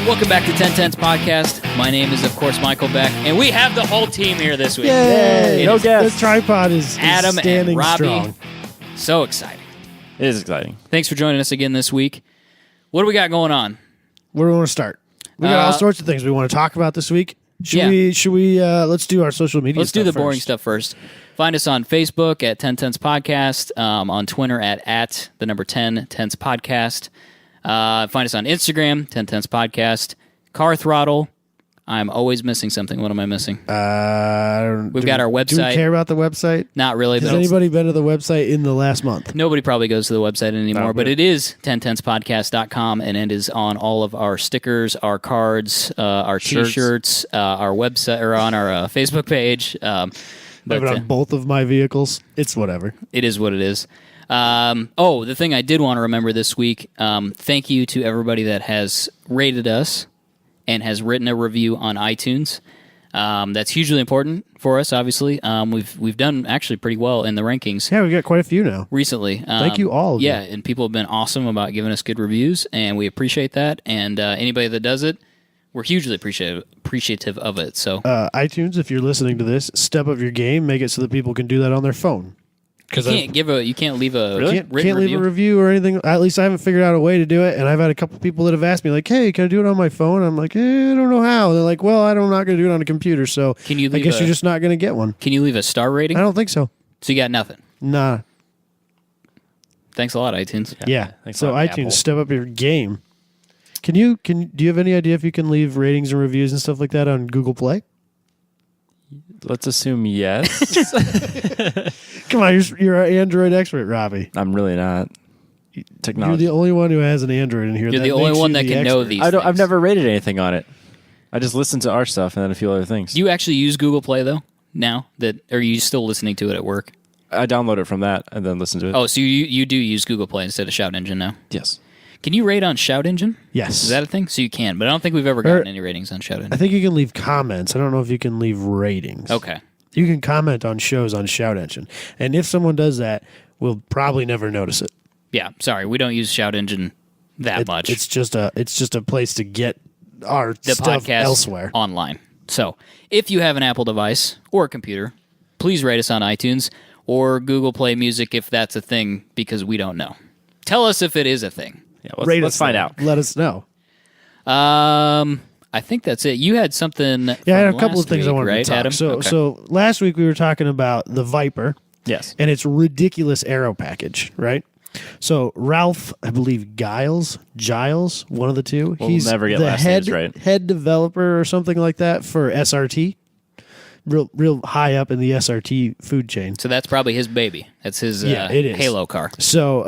Welcome back to 1010's podcast. My name is, of course, Michael Beck, and we have the whole team here this week. Yay! No guests. The tripod is Adam standing and Robbie. strong. So exciting. It is exciting. Thanks for joining us again this week. What do we got going on? Where do we want to start? We got all sorts of things we want to talk about this week. Should we let's do our social media Let's stuff do the first. boring stuff first. Find us on Facebook at 1010's podcast, on Twitter at the number 10 Tense podcast. Find us on Instagram, 1010's podcast. Car Throttle. I'm always missing something. What am I missing? We've got our website. Do we care about the website? Not really. Has anybody been to the website in the last month? Nobody probably goes to the website anymore, No, but it is 10tenspodcast.com, and it is on all of our stickers, our cards, our T-shirts, our website, or on our Facebook page. But on both of my vehicles, it's whatever. It is what it is. The thing I did want to remember this week, thank you to everybody that has rated us and has written a review on iTunes. That's hugely important for us, obviously. We've done actually pretty well in the rankings. Yeah, we got quite a few now. Recently. Thank you all. Yeah, and people have been awesome about giving us good reviews, and we appreciate that. And anybody that does it, we're hugely appreciative of it. So iTunes, if you're listening to this, step up your game, make it so that people can do that on their phone. you can't leave a Can't written leave review. a review or anything. At least I haven't figured out a way to do it. And I've had a couple people that have asked me, like, "Hey, can I do it on my phone?" I'm like, I don't know how. And they're like, "Well, I'm not going to do it on a computer, so Can you I leave guess you're just not going to get one." Can you leave a star rating? I don't think so. So you got nothing. Nah. Thanks a lot, iTunes. Yeah. Thanks So a lot, iTunes, Apple. step up your game. Do you have any idea if you can leave ratings and reviews and stuff like that on Google Play? Let's assume yes. Come on, you're an Android expert, Robbie. I'm really not. Technology. You're the only one who has an Android in here. You're That the only makes one you that the can know expert. these I've things. never rated anything on it. I just listen to our stuff and then a few other things. Do you actually use Google Play, though, now? Or are you still listening to it at work? I download it from that and then listen to it. Oh, so you do use Google Play instead of Shout Engine now? Yes. Can you rate on Shout Engine? Yes. Is that a thing? So you can, but I don't think we've ever gotten any ratings on Shout I Engine. think you can leave comments. I don't know if you can leave ratings. Okay. You can comment on shows on Shout Engine. And if someone does that, we'll probably never notice it. Yeah, sorry, we don't use Shout Engine that much. It's just a place to get our The stuff podcast elsewhere. online. So if you have an Apple device or a computer, please rate us on iTunes or Google Play Music if that's a thing, because we don't know. Tell us if it is a thing. Yeah, Rate let's us find though. out. Let us know. I think that's it. You had something. Yeah, I had from a couple of last things I week, wanted right, to talk. Adam? So, Okay. so last week we were talking about the Viper Yes. and its ridiculous aero package, right? So Ralph, I believe Giles, one of the two. We'll He's never get the last names right. head developer or something like that for SRT. Real high up in the SRT food chain. So that's probably his baby. That's his Yeah, it is. Halo car. So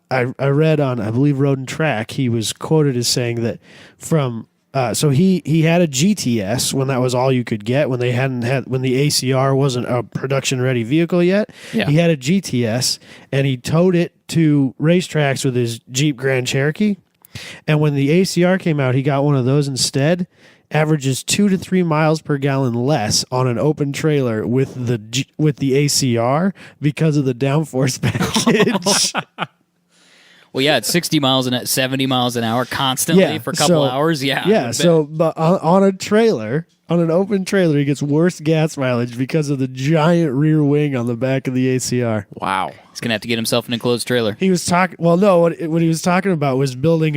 I read on, I believe, Road and Track, he was quoted as saying that from so he had a GTS when that was all you could get, when the ACR wasn't a production ready vehicle yet. Yeah. He had a GTS and he towed it to racetracks with his Jeep Grand Cherokee. And when the ACR came out, he got one of those instead. Averages 2 to 3 miles per gallon less on an open trailer with the ACR because of the downforce package. Well, yeah, it's 70 miles an hour constantly for a couple hours. Yeah. I Yeah. would So, but on a trailer, on an open trailer, he gets worse gas mileage because of the giant rear wing on the back of the ACR. Wow. He's going to have to get himself an enclosed trailer. He was talking. Well, no, what he was talking about was building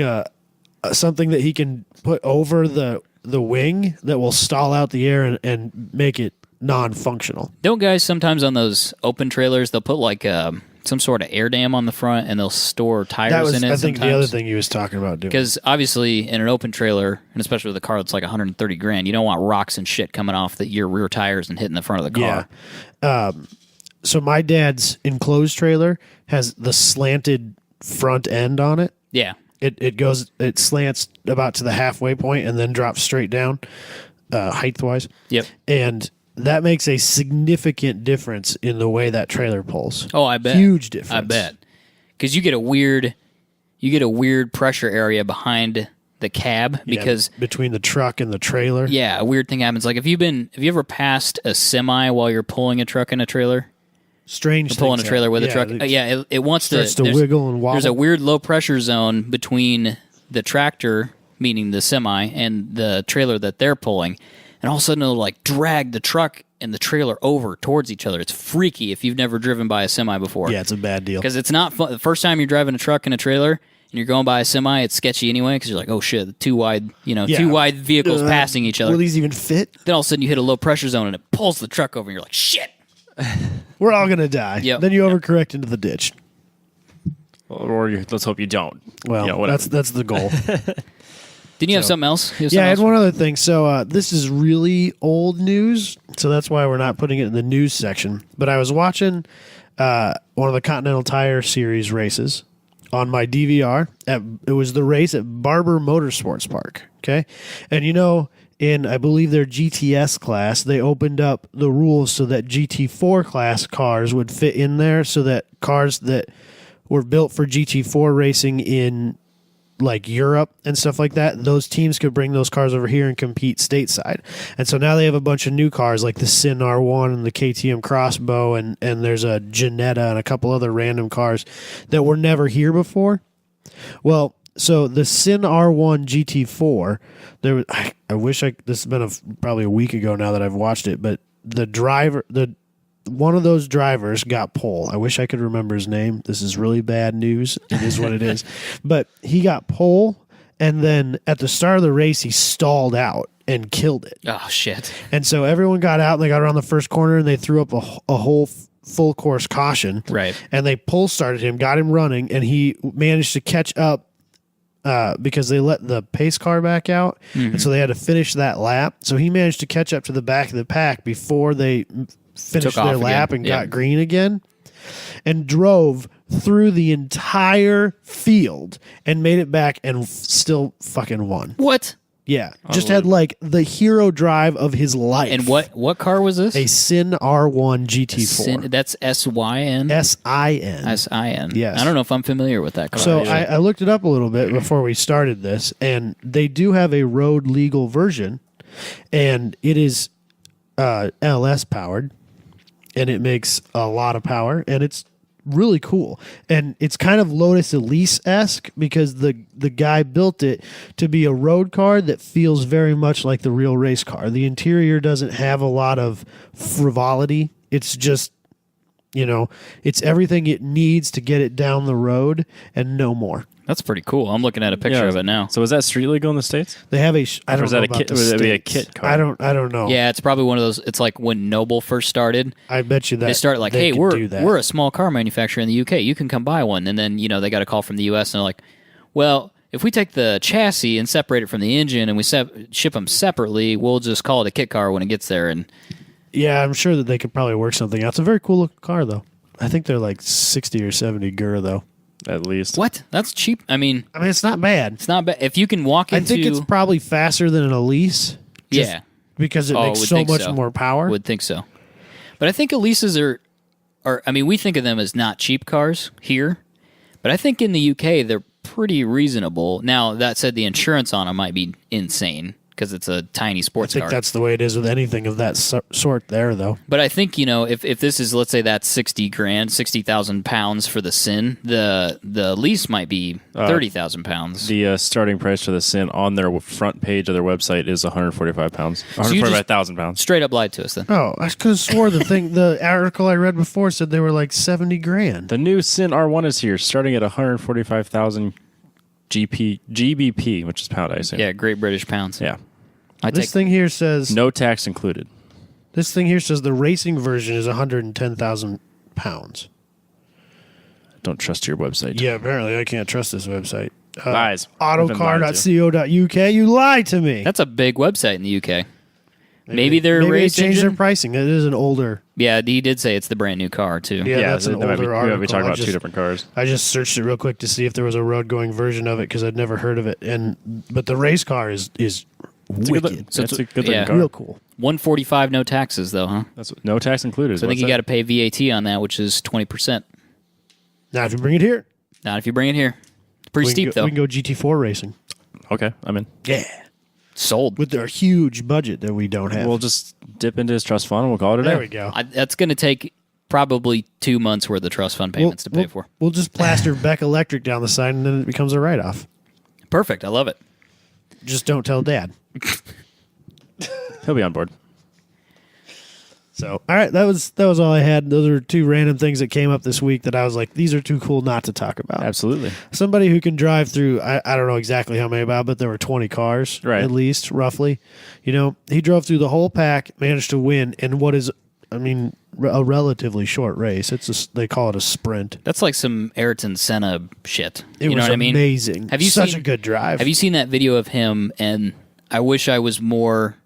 something that he can put over the wing that will stall out the air and make it non-functional. Don't guys sometimes on those open trailers, they'll put like some sort of air dam on the front and they'll store tires That was, in it I think, sometimes? the other thing he was talking about doing. Because obviously in an open trailer, and especially with a car that's like $130,000, you don't want rocks and shit coming off your rear tires and hitting the front of the car. Yeah. So my dad's enclosed trailer has the slanted front end on it. Yeah. It slants about to the halfway point and then drops straight down, height-wise. Yep. And that makes a significant difference in the way that trailer pulls. Oh, I bet. Huge difference. I bet. Because you get a weird pressure area behind the cab because between the truck and the trailer. yeah, a weird thing happens. Like have you ever passed a semi while you're pulling a truck in a trailer? Strange. Pulling a trailer with a truck. It wants to starts to wiggle and wobble. There's a weird low pressure zone between the tractor meaning the semi, and the trailer that they're pulling, and all of a sudden it'll like drag the truck and the trailer over towards each other. It's freaky if you've never driven by a semi before. Yeah, it's a bad deal. Because it's not fun. The first time you're driving a truck and a trailer and you're going by a semi, it's sketchy anyway because you're like, oh shit, two wide vehicles passing each other. Will these even fit? Then all of a sudden you hit a low pressure zone and it pulls the truck over and you're like, shit. We're all going to die. Yep. Then you overcorrect into the ditch. Let's hope you don't. Well, that's the goal. Didn't you have something else? I had one other thing. So this is really old news, so that's why we're not putting it in the news section. But I was watching one of the Continental Tire Series races on my DVR. It was the race at Barber Motorsports Park. Okay, and in I believe their GTS class, they opened up the rules so that GT4 class cars would fit in there, so that cars that were built for GT4 racing in like Europe and stuff like that, those teams could bring those cars over here and compete stateside. And so now they have a bunch of new cars like the Sin R1 and the KTM Crossbow, and there's a Ginetta and a couple other random cars that were never here before. Well, so the Sin R1 GT4, I wish this has been probably a week ago now that I've watched it, but one of those drivers got pole. I wish I could remember his name. This is really bad news. It is what it is. But he got pole, and then at the start of the race, he stalled out and killed it. Oh, shit. And so everyone got out, and they got around the first corner, and they threw up a whole full course caution. Right. And they pole started him, got him running, and he managed to catch up because they let the pace car back out, and so they had to finish that lap. So he managed to catch up to the back of the pack before they finished their lap and got green again, and drove through the entire field and made it back and still fucking won. What? Yeah. Just had like the hero drive of his life. And what car was this? A Sin R1 GT4. That's S-Y-N? S-I-N. S-I-N. Yes. I don't know if I'm familiar with that car. So I looked it up a little bit before we started this, and they do have a road legal version, and it is LS powered, and it makes a lot of power, and it's really cool. And it's kind of Lotus Elise-esque because the guy built it to be a road car that feels very much like the real race car. The interior doesn't have a lot of frivolity. It's just, it's everything it needs to get it down the road and no more. That's pretty cool. I'm looking at a picture of it now. So is that street legal in the States? They have I don't know about the Would that be a States. kit car? I don't know. Yeah, it's probably one of those. It's like when Noble first started. I bet you that They started like, hey, could do that. we're a small car manufacturer in the UK. You can come buy one. And then, they got a call from the US and they're like, well, if we take the chassis and separate it from the engine and we ship them separately, we'll just call it a kit car when it gets there. And yeah, I'm sure that they could probably work something out. It's a very cool looking car, though. I think they're like 60 or 70 gur, though. At least. What? That's cheap. I mean, it's not bad. It's not bad. If you can walk into... I think it's probably faster than an Elise. Yeah. Because it makes so much more power. Would think so. But I think Elises are... I mean, we think of them as not cheap cars here. But I think in the UK, they're pretty reasonable. Now, that said, the insurance on them might be insane because it's a tiny sports car. I think that's the way it is with anything of that sort there, though. But I think, if this is, let's say that's 60,000 pounds for the Sin, the lease might be 30,000 pounds. The starting price for the Sin on their front page of their website is 145 pounds. 145,000 pounds. Straight up lied to us then. Oh, I could have swore the article I read before said they were like 70 grand. The new Sin R1 is here, starting at 145,000 GBP, which is pound, I assume. Yeah, Great British Pounds. Yeah. This thing here says... No tax included. This thing here says the racing version is 110,000 pounds. Don't trust your website. Yeah, apparently I can't trust this website. Lies. Autocar.co.uk. You lied to me. That's a big website in the UK. Maybe their maybe race they changed engine? their pricing. It is an older... Yeah, he did say it's the brand new car, too. Yeah, that's an older article. We talking about two different cars. I just searched it real quick to see if there was a road-going version of it because I'd never heard of it. But the race car is wicked. It's a good looking car. Real cool. 145 no taxes, though, huh? That's no tax included. So I think you got to pay VAT on that, which is 20%. Now, if you bring it here... Not if you bring it here. It's pretty steep, though. We can go GT4 racing. Okay, I'm in. Yeah. Sold. With their huge budget that we don't have. We'll just dip into his trust fund and we'll call it a day. There we go. That's going to take probably 2 months worth of trust fund payments to pay for. We'll just plaster Beck Electric down the side and then it becomes a write-off. Perfect. I love it. just don't tell Dad. He'll be on board. So, all right, that was all I had. Those are two random things that came up this week that I was like, these are too cool not to talk about. Absolutely. Somebody who can drive through, I don't know exactly how many about, but there were 20 cars, right, at least, roughly. You know, he drove through the whole pack, managed to win in what is, I mean, a relatively short race. They call it a sprint. That's like some Ayrton Senna shit. It you know was what I mean? amazing. Have you Such seen a good drive. Have you seen that video of him? And I wish I was more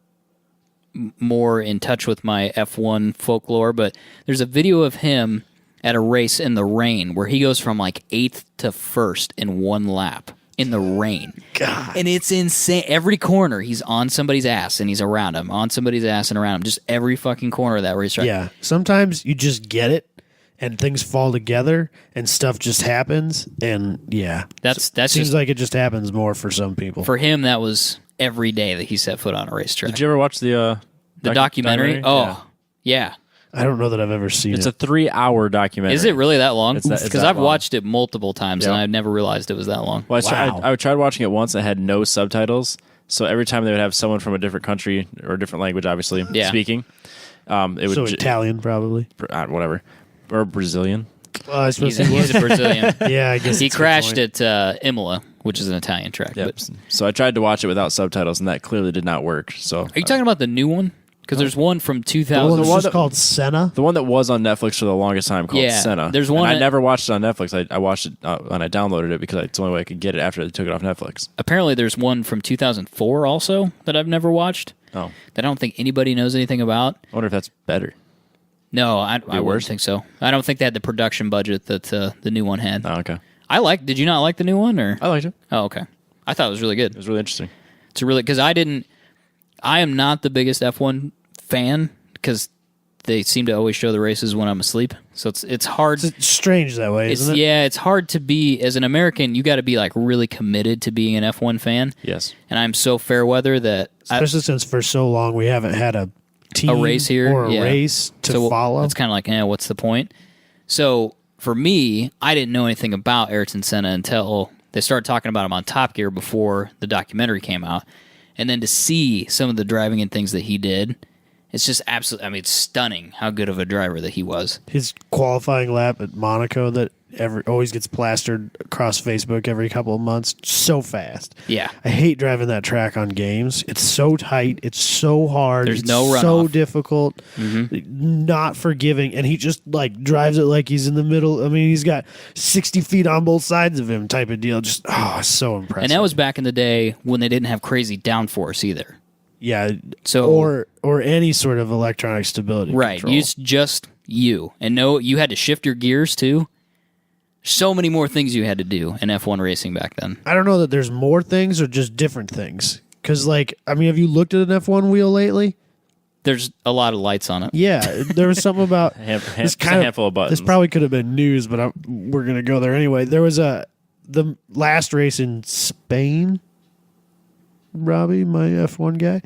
in touch with my F1 folklore, but there's a video of him at a race in the rain where he goes from like 8th to 1st in one lap in the rain. God. And it's insane. Every corner, he's on somebody's ass and he's around him, on somebody's ass and around him. Just every fucking corner of that racetrack. Yeah. Sometimes you just get it and things fall together and stuff just happens. And yeah, That's seems just, like it just happens more for some people. for him, that was every day that he set foot on a racetrack. Did you ever watch the documentary? Oh, yeah. I don't know that I've ever seen It's it. a 3-hour documentary. Is it really that long? It's that Because I've long. watched it multiple times and Yeah. I never realized it was that long. Well, Wow. I tried watching it once. I had no subtitles, so every time they would have someone from a different country or a different language, obviously Yeah. speaking, it would So Italian, probably. whatever, or Brazilian. Well, I suppose He's, he was. he's a Brazilian. Yeah, I guess He that's a good crashed point. at Imola, which is an Italian track. Yep. But So I tried to watch it without subtitles, and that clearly did not work. So are you talking about the new one? Because there's one from The 2000. one that's one just that- called Senna. the one that was on Netflix for the longest time called Yeah, Senna. there's And one I that- never watched it on Netflix. I watched it and I downloaded it because it's the only way I could get it after they took it off Netflix. Apparently, there's one from 2004 also that I've never watched. Oh, That I don't think anybody knows anything about. I wonder if that's better. No, I wouldn't worse? think so. I don't think they had the production budget that the new one had. Oh, okay. Did you not like the new one? Or I liked it. Oh, okay. I thought it was really good. It was really interesting. It's really, because I am not the biggest F1 fan because they seem to always show the races when I'm asleep. So it's hard. It's strange that way, isn't it? Yeah, it's hard to be, as an American, you got to be like really committed to being an F1 fan. Yes. And I'm so fair weather that Especially since for so long we haven't had a team race here, or a yeah. race to follow. It's kind of like, what's the point? So for me, I didn't know anything about Ayrton Senna until they started talking about him on Top Gear before the documentary came out. And then to see some of the driving and things that he did, it's just absolutely, I mean, it's stunning how good of a driver that he was. His qualifying lap at Monaco that always gets plastered across Facebook every couple of months. So fast. Yeah. I hate driving that track on games. It's so tight. It's so hard. There's it's no runoff. so difficult. Not forgiving. And he just like drives it like he's in the middle. I mean, he's got 60 feet on both sides of him type of deal. Just, so impressive. And that was back in the day when they didn't have crazy downforce either. yeah. So Or any sort of electronic stability right, control. it's just you. And no, you had to shift your gears too. So many more things you had to do in F1 racing back then. I don't know that there's more things or just different things. Because, like, I mean, have you looked at an F1 wheel lately? There's a lot of lights on it. Yeah, there was something about Just a handful of buttons. This probably could have been news, but we're gonna go there anyway. There was the last race in Spain. Robbie, my F1 guy,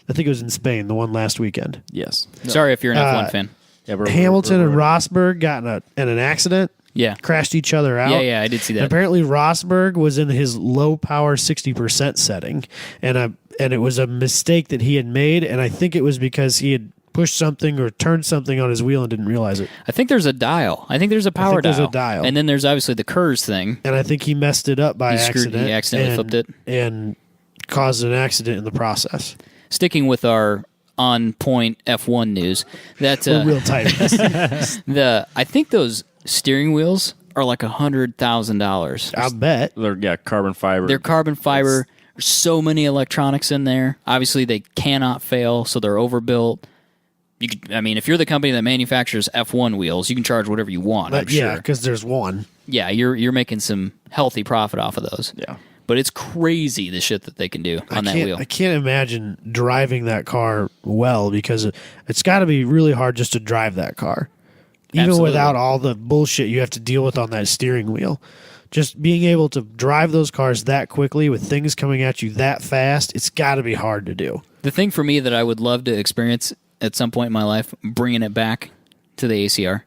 I think it was in Spain. The one last weekend. Yes. Sorry if you're an F1 fan. Yeah, Hamilton and Rosberg got in an accident. Yeah. Crashed each other out. Yeah, I did see that. And apparently Rosberg was in his low power 60% setting, and it was a mistake that he had made, and I think it was because he had pushed something or turned something on his wheel and didn't realize it. I think there's a dial. I think there's a power there's dial. a dial. And then there's obviously the KERS thing. And I think he messed it up by He accident. accidentally flipped it. And caused an accident in the process. Sticking with our on-point F1 news, that We're real tight. I think those steering wheels are like $100,000. I bet. They're carbon fiber. They're carbon fiber. There's so many electronics in there. Obviously, they cannot fail, so they're overbuilt. If you're the company that manufactures F1 wheels, you can charge whatever you want. I'm Yeah, sure. because there's one. Yeah, you're making some healthy profit off of those. Yeah. But it's crazy the shit that they can do on that wheel. I can't imagine driving that car well because it's got to be really hard just to drive that car. Even Absolutely. without all the bullshit you have to deal with on that steering wheel. Just being able to drive those cars that quickly with things coming at you that fast, it's got to be hard to do. The thing for me that I would love to experience at some point in my life, bringing it back to the ACR,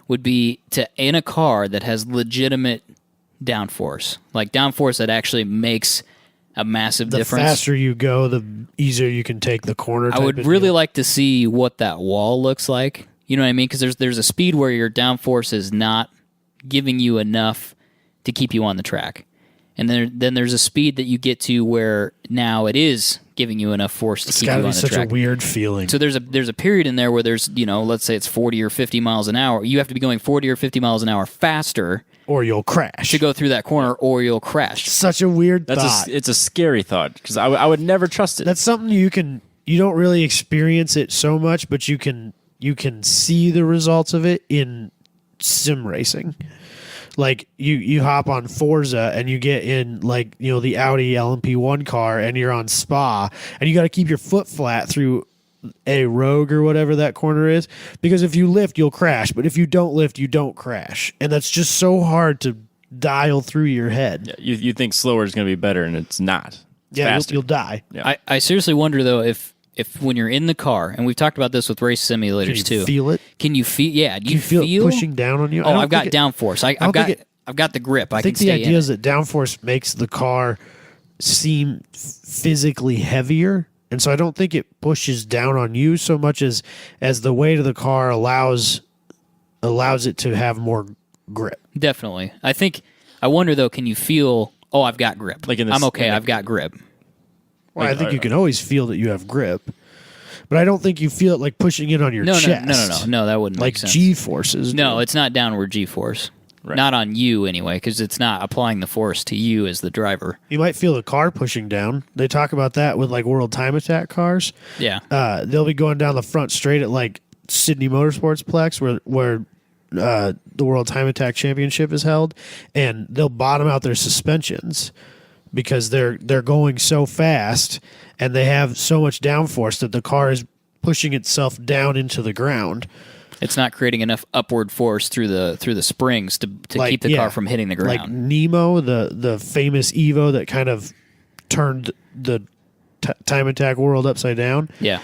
would be to in a car that has legitimate downforce, like downforce that actually makes a massive The difference. faster you go, the easier you can take the corner. I would really like to see what that wall looks like. You know what I mean? Because there's a speed where your downforce is not giving you enough to keep you on the track. And then there's a speed that you get to where now it is giving you enough force to keep you on the track. It's got to be such a weird feeling. So there's a period in there where there's, let's say it's 40 or 50 miles an hour. You have to be going 40 or 50 miles an hour faster, or you'll crash. To go through that corner, or you'll crash. Such a weird thought. It's a scary thought because I would never trust it. That's something you don't really experience it so much, but you can see the results of it in sim racing. Like you hop on Forza and you get in the Audi LMP1 car and you're on Spa and you got to keep your foot flat through a rogue or whatever that corner is, because if you lift you'll crash, but if you don't lift you don't crash, and that's just so hard to dial through your head. Yeah, you think slower is going to be better and it's not. It's faster. You'll die. Yeah. I seriously wonder though if when you're in the car, and we've talked about this with race simulators too. Feel it? Can you feel? Yeah. Do you feel it pushing down on you? Oh, I've got downforce. I've got the grip. I think the idea is that downforce makes the car seem physically heavier, and so I don't think it pushes down on you so much as the weight of the car allows it to have more grip. Definitely. I wonder though, can you feel? Oh, I've got grip. I'm okay. I've got grip. Well, I think you can always feel that you have grip, but I don't think you feel it like pushing it on your chest. No, that wouldn't like make sense. G-forces. No, it's not downward G-force. Right. Not on you anyway, because it's not applying the force to you as the driver. You might feel the car pushing down. They talk about that with World Time Attack cars. Yeah, they'll be going down the front straight at Sydney Motorsportsplex where the World Time Attack Championship is held, and they'll bottom out their suspensions because they're going so fast and they have so much downforce that the car is pushing itself down into the ground. It's not creating enough upward force through the springs to keep the car from hitting the ground. Like Nemo, the famous Evo that kind of turned the Time Attack world upside down. Yeah.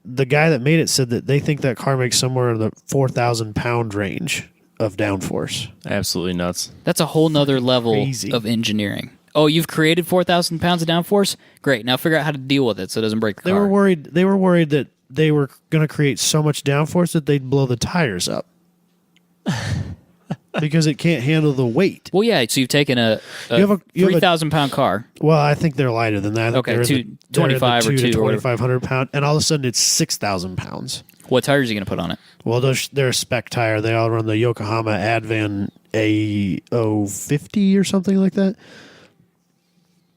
The guy that made it said that they think that car makes somewhere in the 4,000 pound range of downforce. Absolutely nuts. That's a whole nother level Crazy. Of engineering. Oh, you've created 4,000 pounds of downforce? Great. Now figure out how to deal with it so it doesn't break the car. They were worried that they were going to create so much downforce that they'd blow the tires up because it can't handle the weight. Well, yeah. So you've taken a 3,000 pound car. Well, I think they're lighter than that. Okay, 25 or 2,500 pound, and all of a sudden it's 6,000 pounds. What tires are you going to put on it? Well, they're a spec tire. They all run the Yokohama Advan A050 or something like that.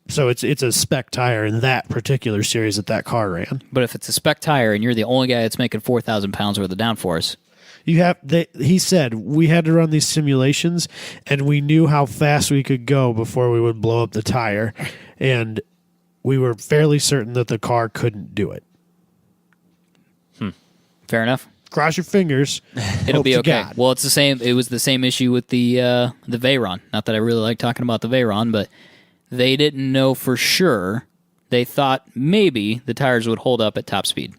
So it's a spec tire in that particular series that car ran. But if it's a spec tire and you're the only guy that's making 4,000 pounds worth of downforce, he said we had to run these simulations and we knew how fast we could go before we would blow up the tire, and we were fairly certain that the car couldn't do it. Fair enough. Cross your fingers. It'll be okay. God. Well, it's the same. It was the same issue with the Veyron. Not that I really like talking about the Veyron, but they didn't know for sure. They thought maybe the tires would hold up at top speed.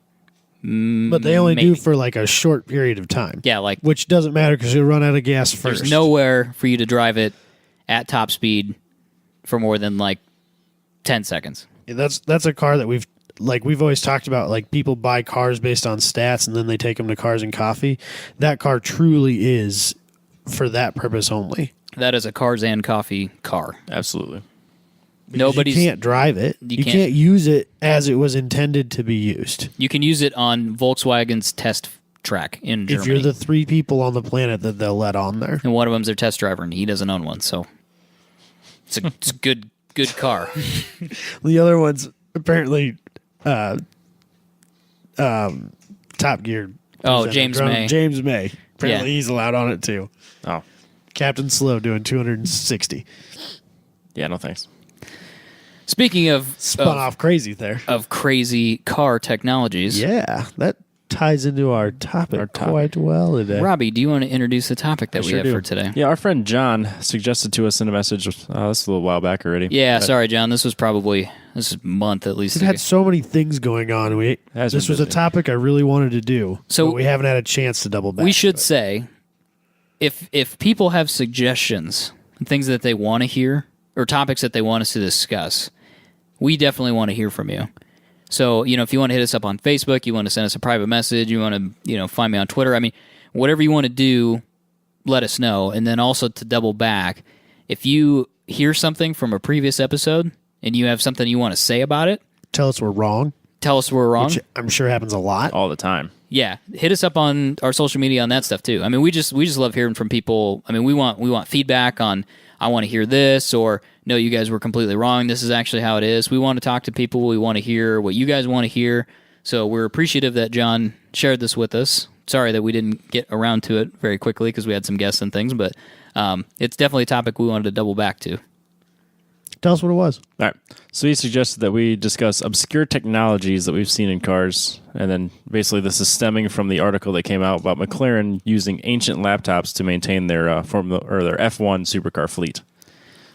But they only do for a short period of time. Yeah, which doesn't matter because you'll run out of gas first. There's nowhere for you to drive it at top speed for more than 10 seconds. Yeah, that's a car that we've always talked about. People buy cars based on stats and then they take them to Cars and Coffee. That car truly is for that purpose only. That is a Cars and Coffee car. Absolutely. You can't drive it. You can't use it as it was intended to be used. You can use it on Volkswagen's test track in Germany. If you're the 3 people on the planet that they'll let on there. And one of them's their test driver, and he doesn't own one, so it's a good car. The other one's apparently Top Gear. Oh, James May. James May. Apparently he's allowed on it too. Oh. Captain Slow doing 260. Yeah, no thanks. Speaking of spun off crazy there of crazy car technologies, yeah, that ties into our topic quite well today. Robbie, do you want to introduce the topic that we have for today? Yeah, our friend John suggested to us in a message. This is a little while back already. Yeah, sorry, John. This is a month at least. We've had so many things going on. This was a topic I really wanted to do, so but we haven't had a chance to double back. We should say, if people have suggestions, things that they want to hear, or topics that they want us to discuss, we definitely want to hear from you. So, if you want to hit us up on Facebook, you want to send us a private message, you want to, find me on Twitter. I mean, whatever you want to do, let us know. And then also to double back, if you hear something from a previous episode and you have something you want to say about it, Tell us we're wrong. Which I'm sure happens a lot. All the time. Yeah, hit us up on our social media on that stuff too. I mean, we just love hearing from people. I mean, we want feedback on, I want to hear this, or no, you guys were completely wrong. This is actually how it is. We want to talk to people. We want to hear what you guys want to hear. So we're appreciative that John shared this with us. Sorry that we didn't get around to it very quickly because we had some guests and things, but it's definitely a topic we wanted to double back to. Tell us what it was. All right. So he suggested that we discuss obscure technologies that we've seen in cars. And then basically this is stemming from the article that came out about McLaren using ancient laptops to maintain their their F1 supercar fleet.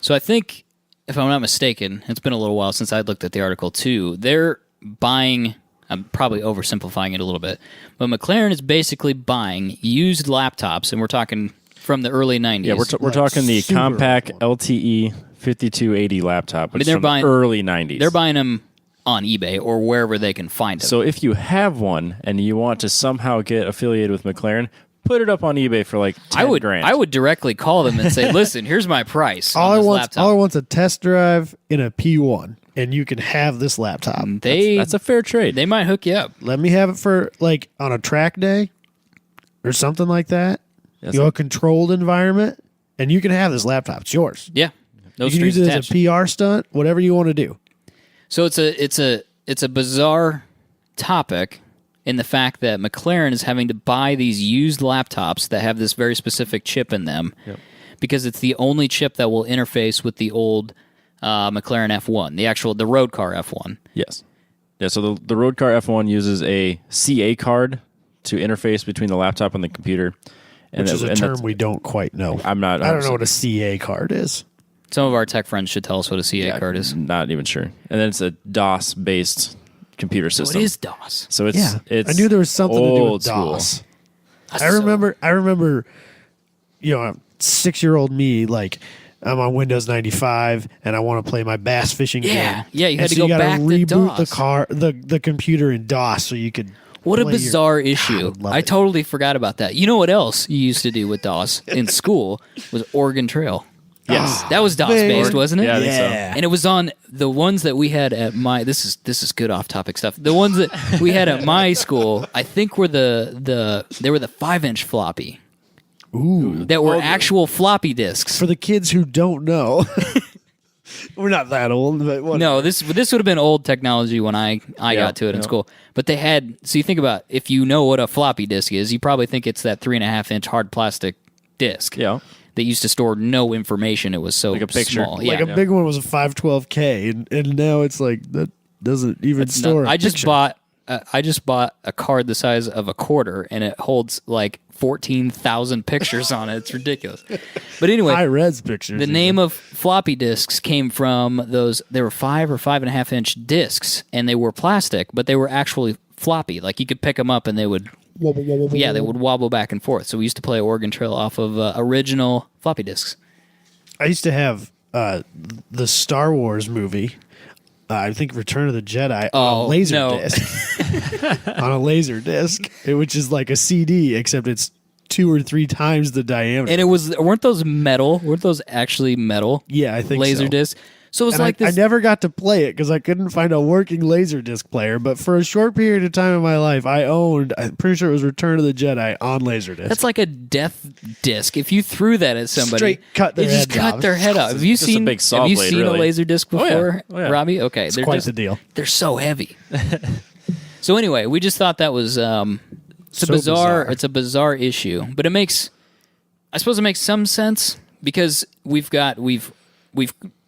So I think, if I'm not mistaken, it's been a little while since I looked at the article too. They're buying, I'm probably oversimplifying it a little bit, but McLaren is basically buying used laptops, and we're talking from the early 90s. Yeah, we're talking the super compact old. LTE 5280 laptop, which they're is from buying- the early 90s. They're buying them on eBay or wherever they can find them. So if you have one and you want to somehow get affiliated with McLaren, put it up on eBay for like 10 grand. I would directly call them and say, listen, here's my price All on I this want laptop. is a test drive in a P1, and you can have this laptop. That's a fair trade. They might hook you up. Let me have it for like on a track day or something like that. Yes, A controlled environment, and you can have this laptop. It's yours. Yeah. No You can strings use it attached. as a PR stunt, whatever you want to do. So it's a bizarre topic in the fact that McLaren is having to buy these used laptops that have this very specific chip in them because it's the only chip that will interface with the old McLaren F1, the road car F1. Yes. Yeah, so the road car F1 uses a CA card to interface between the laptop and the computer. Which is a term we don't quite know. I'm not. I don't know what a CA card is. Some of our tech friends should tell us what a CA card is. Not even sure. And then it's a DOS-based computer Oh, system. it is DOS. So it's I knew there was something to do with old school. DOS. I remember, a 6-year-old me, like, I'm on Windows 95 and I want to play my bass fishing game. Yeah, you had And to so go you gotta back to reboot DOS. the computer in DOS so you could. What a play your- bizarre issue. God, love I it. totally forgot about that. You know what else you used to do with DOS in school was Oregon Trail. Yes. That was DOS-based, wasn't it? Yeah, I think so. And it was on the ones that we had at my. This is good off-topic stuff. The ones that we had at my school, I think were they were the 5-inch floppy. Ooh. That were actual floppy disks. For the kids who don't know, we're not that old, but whatever. No, this would have been old technology when I got to it in school. But they had. So you think about, if you know what a floppy disk is, you probably think it's that 3.5-inch hard plastic disc. Yeah. That used to store no information. It was so Like a picture. small. Like Yeah. a big one was a 512K, and now it's like that doesn't even It's store. not- a I just picture. bought a card the size of a quarter, and it holds like 14,000 pictures on it. It's ridiculous. But anyway, high res pictures. the name of floppy disks came from those. They were 5 or 5.5-inch disks, and they were plastic, but they were actually floppy. Like you could pick them up, and they would. Yeah, they would wobble back and forth. So we used to play Oregon Trail off of original floppy disks. I used to have the Star Wars movie. I think Return of the Jedi on a laser no. disc. On a laser disc, which is like a CD, except it's 2 or 3 times the diameter. And weren't those metal? Weren't those actually metal? Yeah, I think laser so. discs. So it was And like I this. never got to play it because I couldn't find a working laser disc player. But for a short period of time in my life, I'm pretty sure it was Return of the Jedi on laser disc. That's like a death disc. If you threw that at somebody, Straight cut their it just heads cut off. their head off. Have you Just a seen? big saw have you blade, seen really. a laser disc Oh, yeah. before, Oh, yeah. Robbie? Okay, It's quite the deal. They're so heavy. So anyway, we just thought that was it's a So bizarre. bizarre. It's a bizarre issue, but it makes. I suppose it makes some sense because we've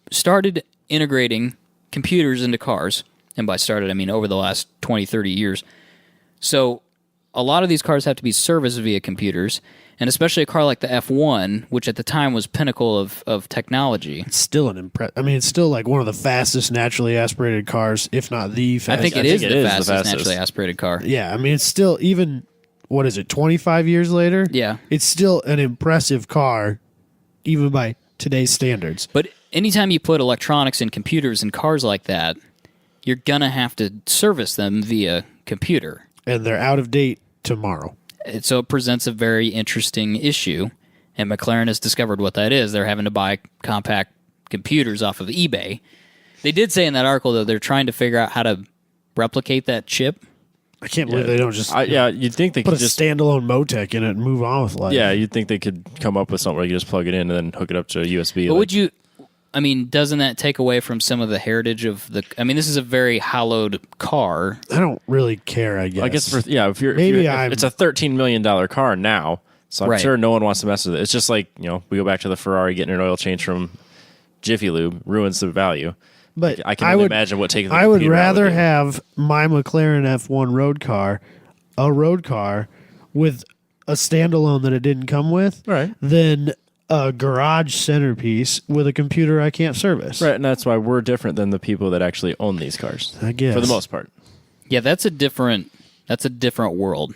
started integrating computers into cars, and by started I mean over the last 20, 30 years. So a lot of these cars have to be serviced via computers, and especially a car like the F1, which at the time was pinnacle of technology. It's still an impress. I mean, it's still like one of the fastest naturally aspirated cars, if not the I fastest. think it I is think the it is the fastest fastest. naturally aspirated car. Yeah, I mean, it's still even. What is it? 25 years later. Yeah. it's still an impressive car, even by today's standards. But anytime you put electronics and computers in cars like that, you're going to have to service them via computer. And they're out of date tomorrow. So it presents a very interesting issue, and McLaren has discovered what that is. They're having to buy compact computers off of eBay. They did say in that article, though, they're trying to figure out how to replicate that chip. I can't believe they don't just you'd think they put could a just standalone Motec in it and move on with life. Yeah, you'd think they could come up with something where you just plug it in and then hook it up to a USB. But would you? I mean, doesn't that take away from some of the heritage of the? I mean, this is a very hallowed car. I don't really care. I guess. I guess if it's a $13 million car now, so I'm sure no one wants to mess with it. It's just like we go back to the Ferrari getting an oil change from Jiffy Lube ruins the value. But I can only imagine what taking. I would rather have my McLaren F1 a road car with a standalone that it didn't come with, right, than a garage centerpiece with a computer I can't service. Right, and that's why we're different than the people that actually own these cars. I guess for the most part. Yeah, that's a different world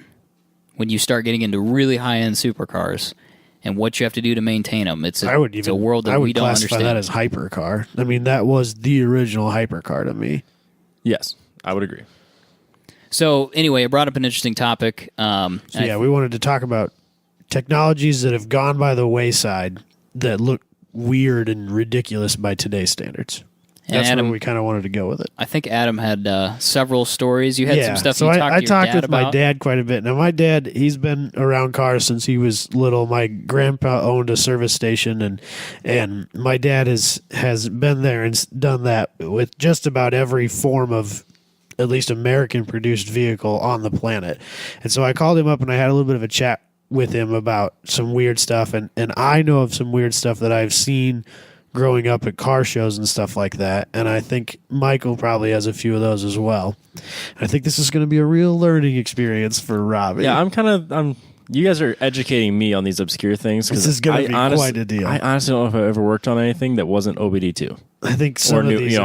when you start getting into really high end supercars. And what you have to do to maintain them. It's a world that we don't understand. I would classify that as hypercar. I mean, that was the original hypercar to me. Yes, I would agree. So anyway, it brought up an interesting topic. We wanted to talk about technologies that have gone by the wayside that look weird and ridiculous by today's standards. That's where we kind of wanted to go with it. I think Adam had several stories. You had some stuff you talked to your dad about. I talked with my dad quite a bit. Now, my dad, he's been around cars since he was little. My grandpa owned a service station, and my dad has been there and done that with just about every form of at least American-produced vehicle on the planet. And so I called him up, and I had a little bit of a chat with him about some weird stuff, and I know of some weird stuff that I've seen growing up at car shows and stuff like that, and I think Michael probably has a few of those as well. I think this is going to be a real learning experience for Robbie. Yeah, you guys are educating me on these obscure things. This is going to be quite a deal. I honestly don't know if I've ever worked on anything that wasn't OBD2. I think some of these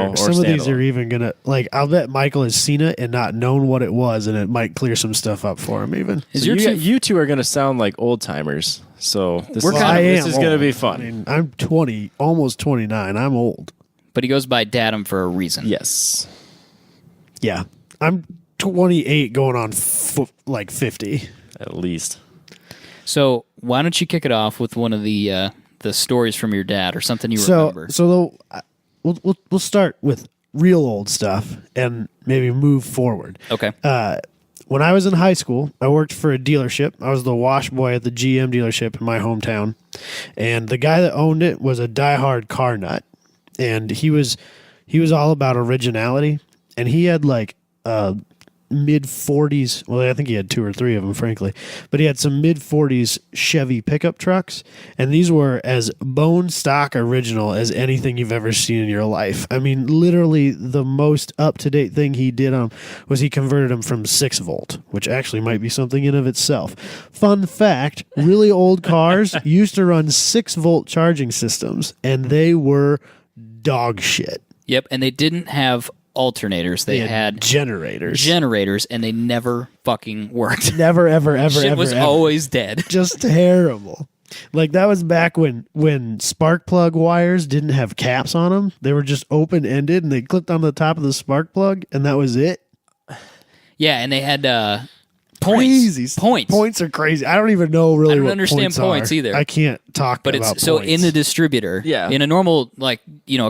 are even going to, I'll bet Michael has seen it and not known what it was, and it might clear some stuff up for him even. You two are going to sound like old timers, so this is going to be fun. I mean, I'm 20, almost 29. I'm old. But he goes by Datum for a reason. Yes. Yeah. I'm 28 going on 50. At least. So why don't you kick it off with one of the stories from your dad or something you remember? So we'll start with real old stuff and maybe move forward. Okay. When I was in high school, I worked for a dealership. I was the wash boy at the GM dealership in my hometown, and the guy that owned it was a diehard car nut, and he was all about originality, and he had mid-40s, well, I think he had 2 or 3 of them, frankly, but he had some mid-40s Chevy pickup trucks, and these were as bone stock original as anything you've ever seen in your life. I mean, literally the most up-to-date thing he did on was he converted them from 6-volt, which actually might be something in of itself. Fun fact, really old cars used to run 6-volt charging systems, and they were dog shit. Yep, and they didn't have alternators. They had generators, and they never fucking worked. Never, ever, ever, Shit ever, was ever. always dead. Just terrible. That was back when spark plug wires didn't have caps on them. They were just open-ended, and they clipped on the top of the spark plug, and that was it. Yeah, and they had points. Points are crazy. I don't even know really. I don't understand points either. I can't talk about points. So in the distributor, in a normal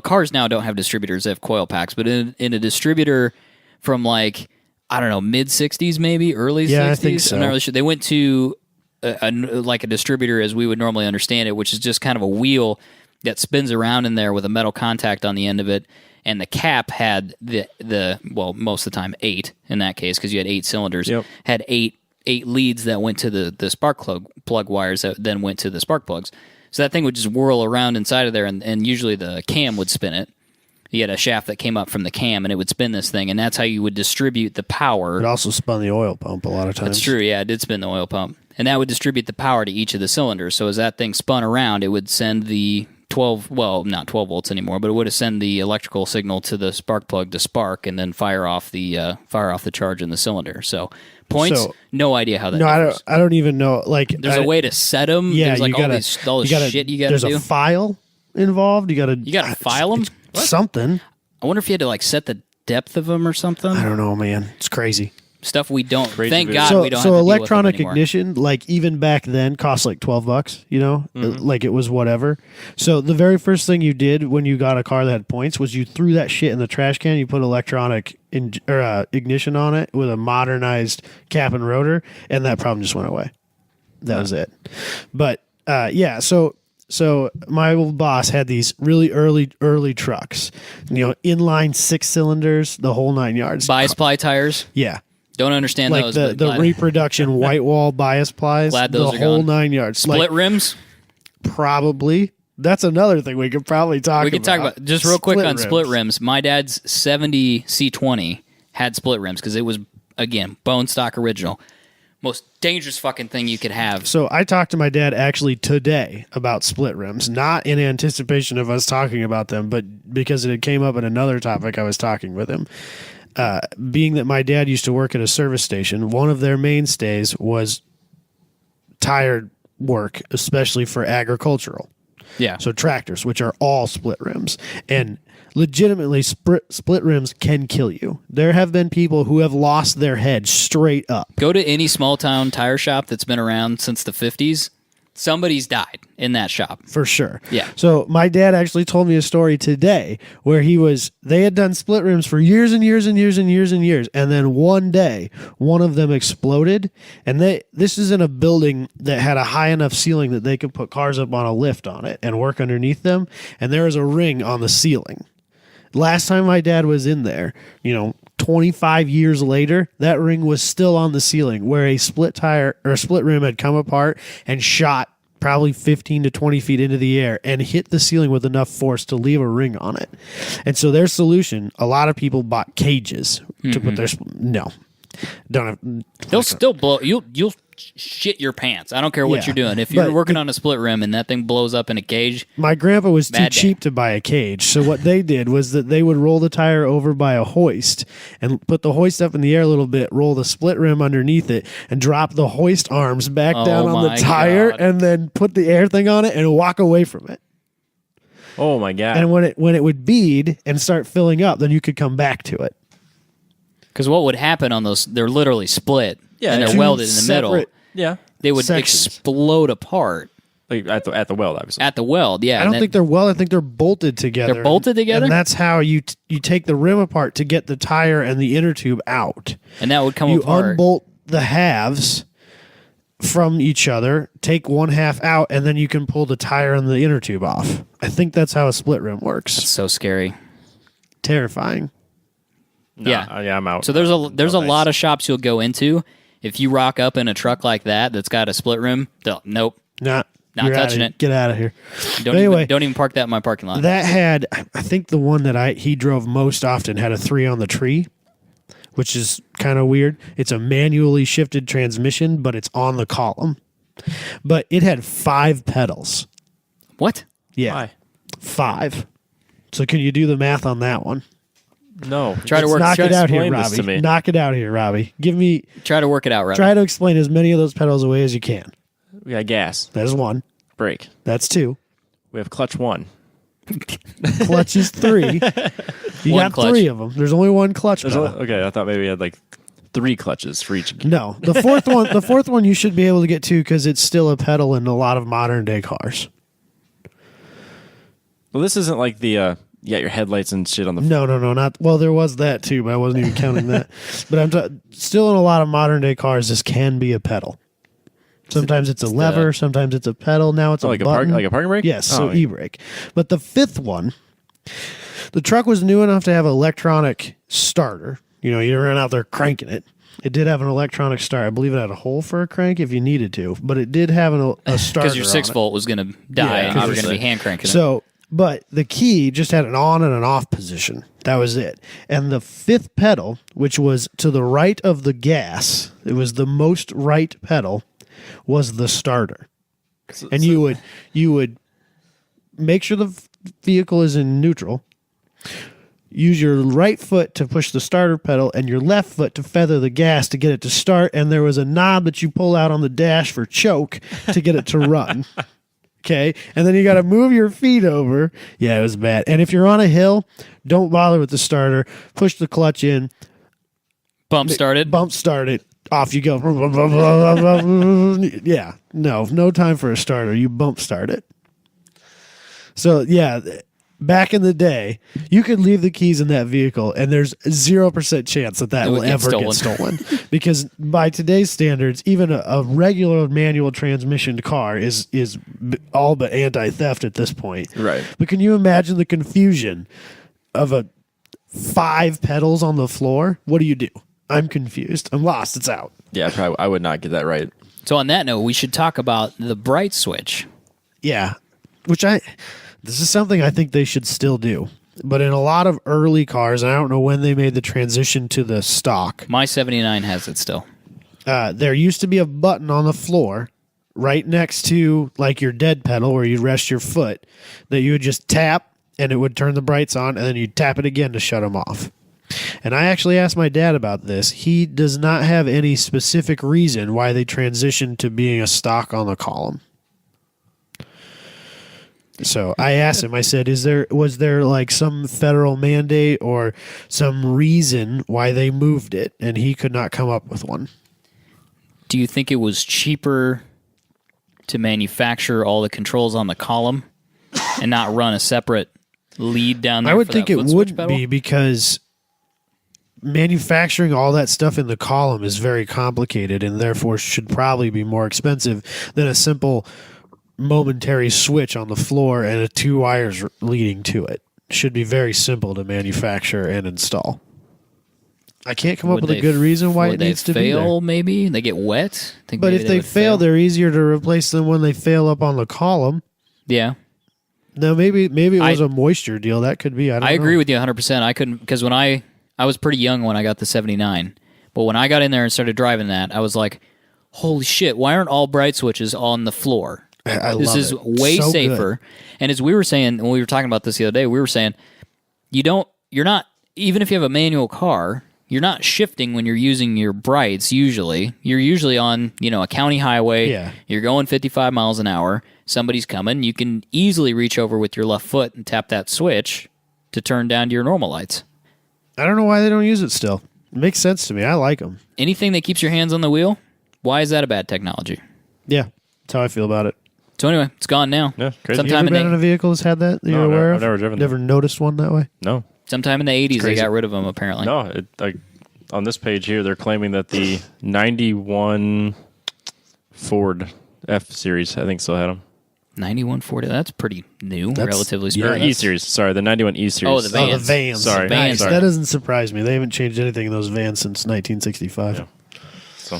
cars now don't have distributors; they have coil packs. But in a distributor from mid '60s, maybe early '60s. I think so. I'm not really sure. They went to a distributor as we would normally understand it, which is just kind of a wheel that spins around in there with a metal contact on the end of it. And the cap had most of the time 8 in that case, because you had 8 cylinders. Yep. Had eight leads that went to the spark plug wires that then went to the spark plugs. So that thing would just whirl around inside of there, and usually the cam would spin it. You had a shaft that came up from the cam, and it would spin this thing, and that's how you would distribute the power. It also spun the oil pump a lot of times. That's true, yeah, it did spin the oil pump. And that would distribute the power to each of the cylinders. So as that thing spun around, it would send the not 12 volts anymore, but it would send the electrical signal to the spark plug to spark, and then fire off the charge in the cylinder. So points, no idea how that. No, differs. I don't even know. There's a way to set them. Yeah, there's all this shit you got to do. There's a file involved. You got to file them? Something. I wonder if you had to like set the depth of them or something. I don't know, man. It's crazy. Stuff we don't. Crazy Thank video. God we don't. So have to electronic deal with them ignition, like even back then, cost like $12. You know, like it was whatever. So the very first thing you did when you got a car that had points was you threw that shit in the trash can. You put electronic ignition on it with a modernized cap and rotor, and that problem just went away. That was it. But yeah, so my old boss had these really early trucks, you know, inline 6 cylinders, the whole 9 yards. Bias ply tires. Yeah. Don't understand Like those. the but glad, reproduction white wall bias plies, Glad those the are whole gone. 9 yards. split Like, rims. probably. That's another thing we could probably talk about. We could talk about just real quick on rims. split rims. My dad's 70 C20 had split rims because it was, again, bone stock original. Most dangerous fucking thing you could have. So I talked to my dad actually today about split rims, not in anticipation of us talking about them, but because it had came up in another topic I was talking with him. Being that my dad used to work at a service station, one of their mainstays was tire work, especially for agricultural. Yeah. So tractors, which are all split rims. And legitimately, split rims can kill you. There have been people who have lost their head straight up. Go to any small town tire shop that's been around since the 50s. Somebody's died in that shop. For sure. Yeah. So my dad actually told me a story today where they had done split rims for years and years and years and years and years. And then one day, one of them exploded. And this is in a building that had a high enough ceiling that they could put cars up on a lift on it and work underneath them. And there was a ring on the ceiling. Last time my dad was in there, 25 years later, that ring was still on the ceiling where a split tire or a split rim had come apart and shot probably 15 to 20 feet into the air and hit the ceiling with enough force to leave a ring on it. And so their solution, a lot of people bought cages to put their don't have. They'll still blow. You'll shit your pants. I don't care what Yeah, you're doing. If you're but working on a split rim and that thing blows up in a cage, My grandpa was too Bad day. cheap to buy a cage. So what they did was that they would roll the tire over by a hoist and put the hoist up in the air a little bit, roll the split rim underneath it, and drop the hoist arms back down on the my tire, God. and then put the air thing on it and walk away from it. Oh my god! And when it would bead and start filling up, then you could come back to it. because what would happen on those? They're literally split. Yeah, and they're two welded in the middle. separate yeah, They would sections. explode apart like at the weld, obviously. at the weld. Yeah, I don't think they're I think they're bolted together. They're bolted together? And that's how you take the rim apart to get the tire and the inner tube out. and that would come You apart. unbolt the halves from each other, take one half out, and then you can pull the tire and the inner tube off. I think that's how a split rim works. so scary. Terrifying. Yeah. I'm out. So there's a Nice. lot of shops you'll go into. If you rock up in a truck like that's got a split rim, nope, Not Not touching it. Get out of here. don't Anyway. even park that in my parking lot. That had, I think the one that he drove most often had a 3 on the tree, which is kind of weird. It's a manually shifted transmission, but it's on the column. But it had 5 pedals. What? Yeah. Why? 5. So can you do the math on that one? No. Try to Let's work. knock it out here, explain this to Robbie. me. Knock it out here, Robbie. Try to work it out, Robbie. Try to explain as many of those pedals away as you can. We got gas, That is 1. brake. That's 2. We have clutch 1. Clutch is 3. You One got clutch. 3 of them. There's only 1 clutch pedal. Okay, I thought maybe we had like 3 clutches for each. No, the fourth one you should be able to get to because it's still a pedal in a lot of modern day cars. Well, this isn't like the you got your headlights and shit on the. No, not well. There was that too, but I wasn't even counting that. But still in a lot of modern day cars, this can be a pedal. Sometimes it's a lever, sometimes it's a pedal. Now it's a like button. like a parking brake. Yes, Oh, so e-brake. But the 5th one, the truck was new enough to have an electronic starter. You ran out there cranking it. It did have an electronic start. I believe it had a hole for a crank if you needed to, but it did have a starter. Because your 6 on it. volt was going to die, Yeah, and you were 'cause going to be hand cranking it. So, but the key just had an on and an off position. That was it. And the 5th pedal, which was to the right of the gas, it was the most right pedal, was the starter. And you would make sure the vehicle is in neutral. Use your right foot to push the starter pedal and your left foot to feather the gas to get it to start. And there was a knob that you pull out on the dash for choke to get it to run. Okay. And then you got to move your feet over. Yeah, it was bad. And if you're on a hill, don't bother with the starter. Push the clutch in. Bump started. Bump start it. Off you go. Yeah. No time for a starter. You bump start it. So, yeah, back in the day, you could leave the keys in that vehicle, and there's 0% chance that It would will get ever get stolen. Because by today's standards, even a regular manual transmission car is all but anti-theft at this point. Right. But can you imagine the confusion of 5 pedals on the floor? What do you do? I'm confused. I'm lost. It's out. Yeah, I would not get that right. So on that note, we should talk about the bright switch. Yeah. This is something I think they should still do. But in a lot of early cars, and I don't know when they made the transition to the stock, My 79 has it still. there used to be a button on the floor right next to like your dead pedal where you'd rest your foot that you would just tap and it would turn the brights on, and then you'd tap it again to shut them off. And I actually asked my dad about this. He does not have any specific reason why they transitioned to being a stock on the column. So I asked him, I said, was there like some federal mandate or some reason why they moved it? And he could not come up with one. Do you think it was cheaper to manufacture all the controls on the column and not run a separate lead down there? I would for think that it foot switch would pedal? be, because manufacturing all that stuff in the column is very complicated and therefore should probably be more expensive than a simple momentary switch on the floor and 2 wires leading to it. Should be very simple to manufacture and install. I can't come up with a good reason why it needs to be there. Maybe they get wet. But if they fail, they're easier to replace than when they fail up on the column. yeah. No, maybe it was a moisture deal. That could be. I agree with you 100%. I couldn't, because when I was pretty young when I got the 79, but when I got in there and started driving that, I was like, holy shit, why aren't all bright switches on the floor? This is way safer. Good. And as we were saying, when we were talking about this the other day, we were saying, you're not, even if you have a manual car, you're not shifting when you're using your brights usually. You're usually on, a county highway. Yeah. You're going 55 miles an hour. Somebody's coming. You can easily reach over with your left foot and tap that switch to turn down to your normal lights. I don't know why they don't use it still. It makes sense to me. I like them. Anything that keeps your hands on the wheel, why is that a bad technology? Yeah, that's how I feel about it. So anyway, it's gone now. Yeah, crazy. Sometime you ever been in a vehicle that's had that you're aware of? I've never driven Never noticed one that way? No. Sometime in the 80s, they got rid of them, apparently. No, on this page here, they're claiming that the 91 Ford F-Series, I think, still had them. 9140, that's pretty new, relatively Or speaking. E-Series, sorry, the 91 E-Series. Oh, the vans. Oh, the vans. Sorry. Nice. Sorry. That doesn't surprise me. They haven't changed anything in those vans since 1965. Yeah. So,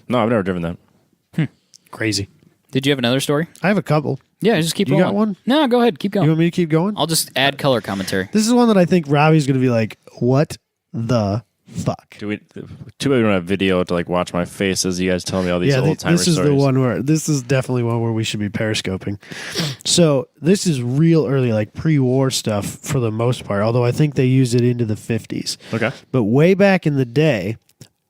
no, I've never driven that. Crazy. Did you have another story? I have a couple. Yeah, just keep You going. got one? No, go ahead. Keep You going. want me to keep going? I'll just add color commentary. This is one that I think Robbie's going to be like, what the fuck? Too bad we don't have video to watch my face as you guys tell me all these old timer this is stories. the one where this is definitely one where we should be periscoping. So this is real early, like pre-war stuff for the most part. Although I think they used it into the 50s. Okay. But way back in the day,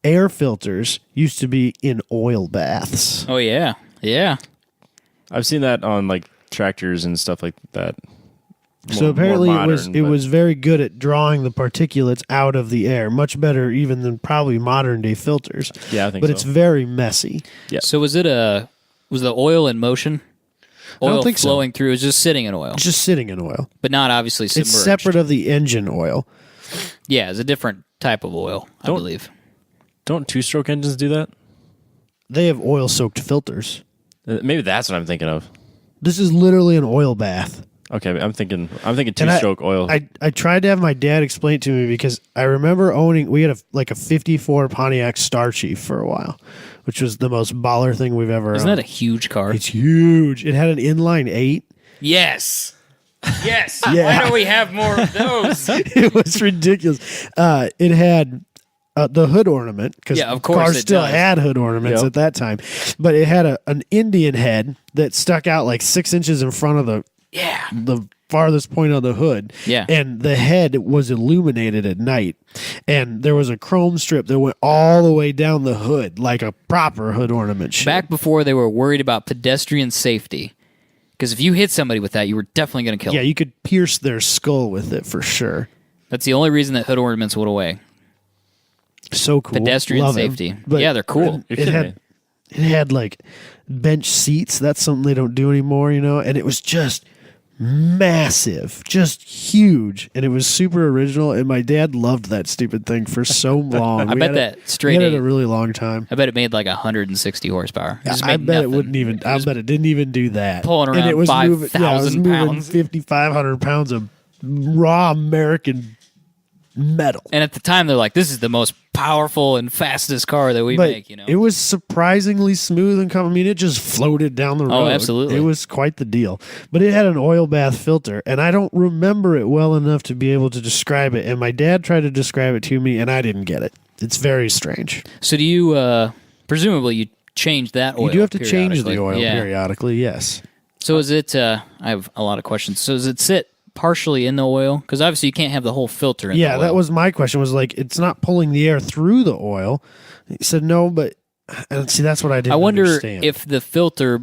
air filters used to be in oil baths. Oh, yeah. Yeah. I've seen that on tractors and stuff like that. So apparently it was very good at drawing the particulates out of the air, much better even than probably modern day filters. Yeah, I think but so. it's very messy. Yeah. So was the oil in motion? Oil I don't think flowing through, is just sitting in oil, It's just sitting in oil. but not obviously submerged. It's separate of the engine oil. Yeah, it's a different type of oil, I believe. Don't two-stroke engines do that? They have oil soaked filters. Maybe that's what I'm thinking of. This is literally an oil bath. Okay, I'm thinking two-stroke oil. I tried to have my dad explain it to me because I remember we had a 54 Pontiac Star Chief for a while, which was the most baller thing we've ever Isn't owned. that a huge car? It's huge. It had an inline 8. Yes. Yes. Yeah. Why don't we have more of those? It was ridiculous. It had the hood ornament because Yeah, of course cars it still does. had hood ornaments at that time, but it had an Indian head that stuck out like 6 inches in front of the farthest point of the hood. Yeah. And the head was illuminated at night. And there was a chrome strip that went all the way down the hood, like a proper hood ornament shit. Back before they were worried about pedestrian safety, Because if you hit somebody with that, you were definitely going to kill Yeah, them. you could pierce their skull with it for sure. That's the only reason that hood ornaments went away. So cool. Pedestrian Love 'em. safety. But Yeah, they're cool. You're It kidding had me. it had like bench seats. That's something they don't do anymore, and it was just massive, just huge, and it was super original. And my dad loved that stupid thing for so long. I We bet had it- that straight we had it eight- a really long time. I bet it made like 160 horsepower. It just I made bet nothing. it wouldn't even. I bet it didn't even do that. Pulling And around it was moving, 5,000 pounds. 5,500 pounds of raw American metal. And at the time, they're like, "This is the most powerful and fastest car that we But make." it was surprisingly smooth and calm. I mean, it just floated down the road. absolutely. It was quite the deal. But it had an oil bath filter, and I don't remember it well enough to be able to describe it. And my dad tried to describe it to me, and I didn't get it. It's very strange. So do you? Presumably, you change that oil. You do have to change the periodically. oil Yeah. periodically, yes. So is it? I have a lot of questions. So does it sit partially in the oil? Because obviously, you can't have the whole filter in the Yeah, oil. that was my question. Was like, it's not pulling the air through the oil. He said no, but and see, that's what I didn't. I wonder understand. if the filter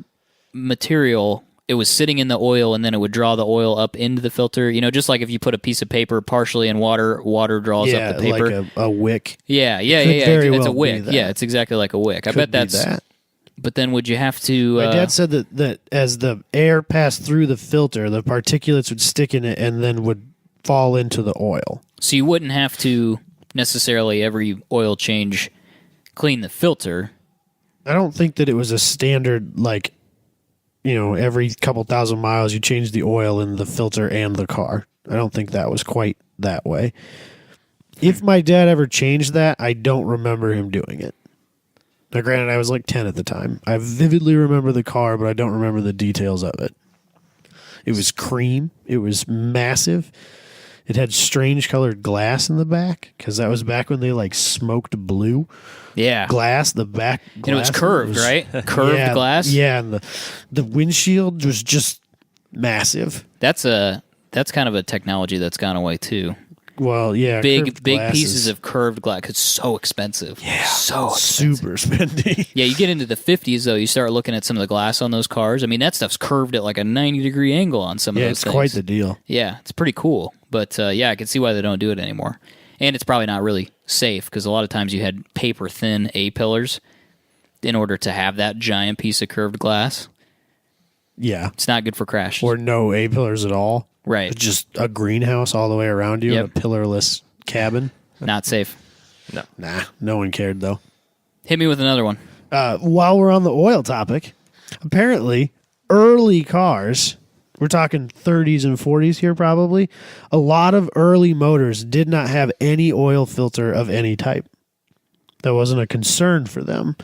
material, it was sitting in the oil and then it would draw the oil up into the filter. Just like if you put a piece of paper partially in water, water draws yeah, up the paper. like a wick. yeah. Could very It's well a be wick. that. Yeah, it's exactly like a wick. I Could bet be that's. that. But then would you have to? My dad said that as the air passed through the filter, the particulates would stick in it and then would fall into the oil. So you wouldn't have to necessarily every oil change clean the filter. I don't think that it was a standard, like, every couple thousand miles you change the oil in the filter and the car. I don't think that was quite that way. If my dad ever changed that, I don't remember him doing it. Now, granted, I was like 10 at the time. I vividly remember the car, but I don't remember the details of it. It was cream. It was massive. It had strange colored glass in the back because that was back when they like smoked blue Yeah. glass. The back glass And it was curved, right? Curved yeah, glass. Yeah, and the windshield was just massive. That's kind of a technology that's gone away too. Well, yeah, Big curved big glasses. pieces of curved glass. It's so expensive. Yeah. So expensive. super spendy. Yeah, you get into the 50s though, you start looking at some of the glass on those cars. I mean, that stuff's curved at like a 90-degree angle on some of Yeah, those it's things. quite the deal. Yeah, it's pretty cool. But yeah, I can see why they don't do it anymore. And it's probably not really safe because a lot of times you had paper thin A-pillars in order to have that giant piece of curved glass. Yeah, It's not good for crashes. or no A pillars at all. Right. It's just a greenhouse all the way around you, Yep. and a pillarless cabin. Not safe. Nah, no one cared though. Hit me with another one. While we're on the oil topic, apparently early cars, we're talking 30s and 40s here probably, a lot of early motors did not have any oil filter of any type. That wasn't a concern for them.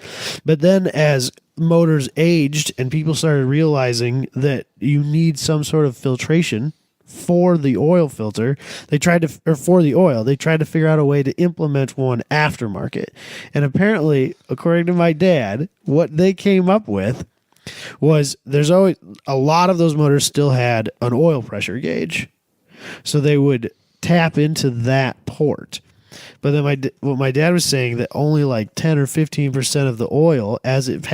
But then as motors aged and people started realizing that you need some sort of filtration for the oil filter, they tried to figure out a way to implement one aftermarket. And apparently, according to my dad, what they came up with was there's always a lot of those motors still had an oil pressure gauge. So they would tap into that port. But then what my dad was saying that only like 10 or 15% of the oil as it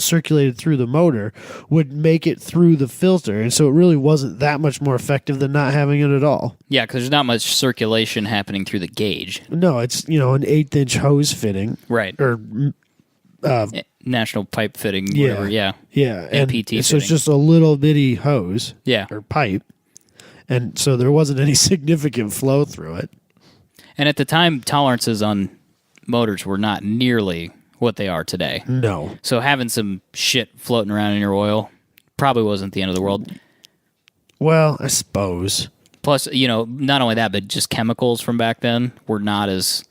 circulated through the motor would make it through the filter. And so it really wasn't that much more effective than not having it at all. Yeah, because there's not much circulation happening through the gauge. No, it's, an 1/8-inch hose fitting. Right. Or National pipe fitting, whatever. Yeah. Yeah. And NPT so it's fitting. just a little bitty hose Yeah. or pipe. And so there wasn't any significant flow through it. And at the time, tolerances on motors were not nearly what they are today. No. So having some shit floating around in your oil probably wasn't the end of the world. Well, I suppose. Plus, not only that, but just chemicals from back then were not as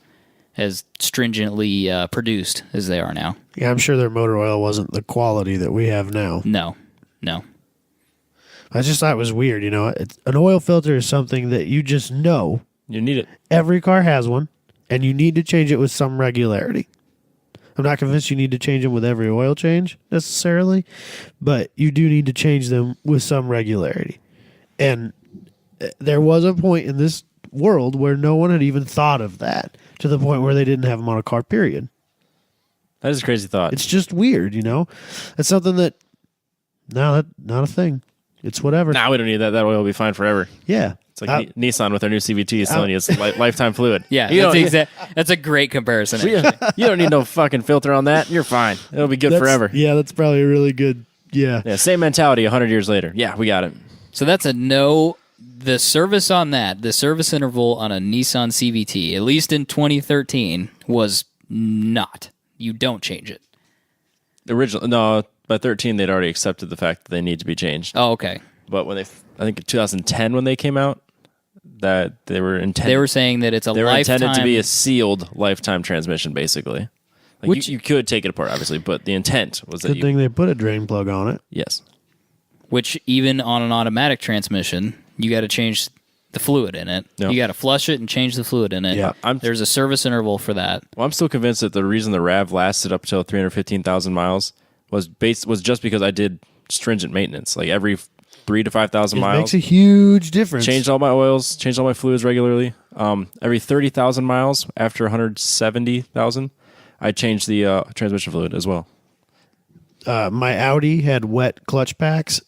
stringently produced as they are now. Yeah, I'm sure their motor oil wasn't the quality that we have now. No. I just thought it was weird, An oil filter is something that you just know. You need it. Every car has one, and you need to change it with some regularity. I'm not convinced you need to change them with every oil change necessarily, but you do need to change them with some regularity. And there was a point in this world where no one had even thought of that, to the point where they didn't have them on a car, period. That is a crazy thought. It's just weird, It's something that No, not a thing. It's whatever. Nah, we don't need that. That oil will be fine forever. Yeah. It's like Nissan with their new CVT is telling you it's lifetime fluid. Yeah, that's a great comparison. You don't need no fucking filter on that. You're fine. It'll be good forever. Yeah, that's probably a really good. Yeah. Yeah, same mentality 100 years later. Yeah, we got it. So that's a no. The service on that, the service interval on a Nissan CVT, at least in 2013, was not. You don't change it. No, by 13 they'd already accepted the fact that they need to be changed. Oh, okay. But when I think in 2010 when they came out, that they were intended. They were saying that it's a They were lifetime. intended to be a sealed lifetime transmission, basically. Like Which- you could take it apart, obviously, but the intent was that Good thing they put a drain plug on it. Yes. Which even on an automatic transmission, you got to change the fluid in it. Yep. You got to flush it and change the fluid in it. Yeah. There's a service interval for that. Well, I'm still convinced that the reason the RAV lasted up till 315,000 miles was just because I did stringent maintenance, like every 3,000 to 5,000 It miles. makes a huge difference. Changed all my oils, changed all my fluids regularly. Every 30,000 miles after 170,000, I changed the transmission fluid as well. My Audi had wet clutch packs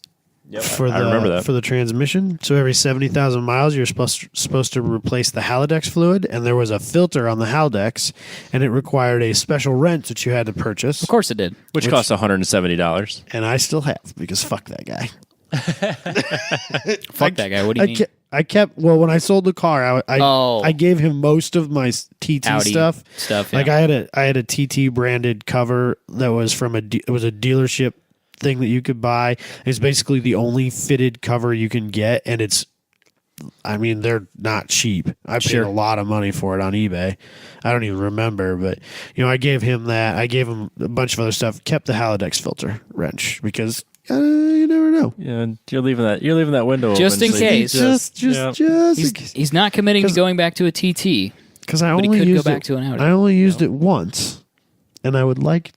for I remember that. for the transmission. So every 70,000 miles, you're supposed to replace the Halodex fluid, and there was a filter on the Halodex, and it required a special wrench that you had to purchase. Of course it did. Which costs $170. And I still have because fuck that guy. Fuck that guy. What do you mean? I kept when I sold the car, I gave him most of my TT Audi stuff. stuff, Like yeah. I had a TT branded cover that was from it was a dealership thing that you could buy. It's basically the only fitted cover you can get, and they're not cheap. I paid a lot of money for it on eBay. I don't even remember, but I gave him that. I gave him a bunch of other stuff. Kept the Halodex filter wrench because you never know. Yeah, and you're leaving that window Just open. in case. He's He's not committing to going back to a TT. because I But he only could go used back to an Audi. I only used it once, and I would like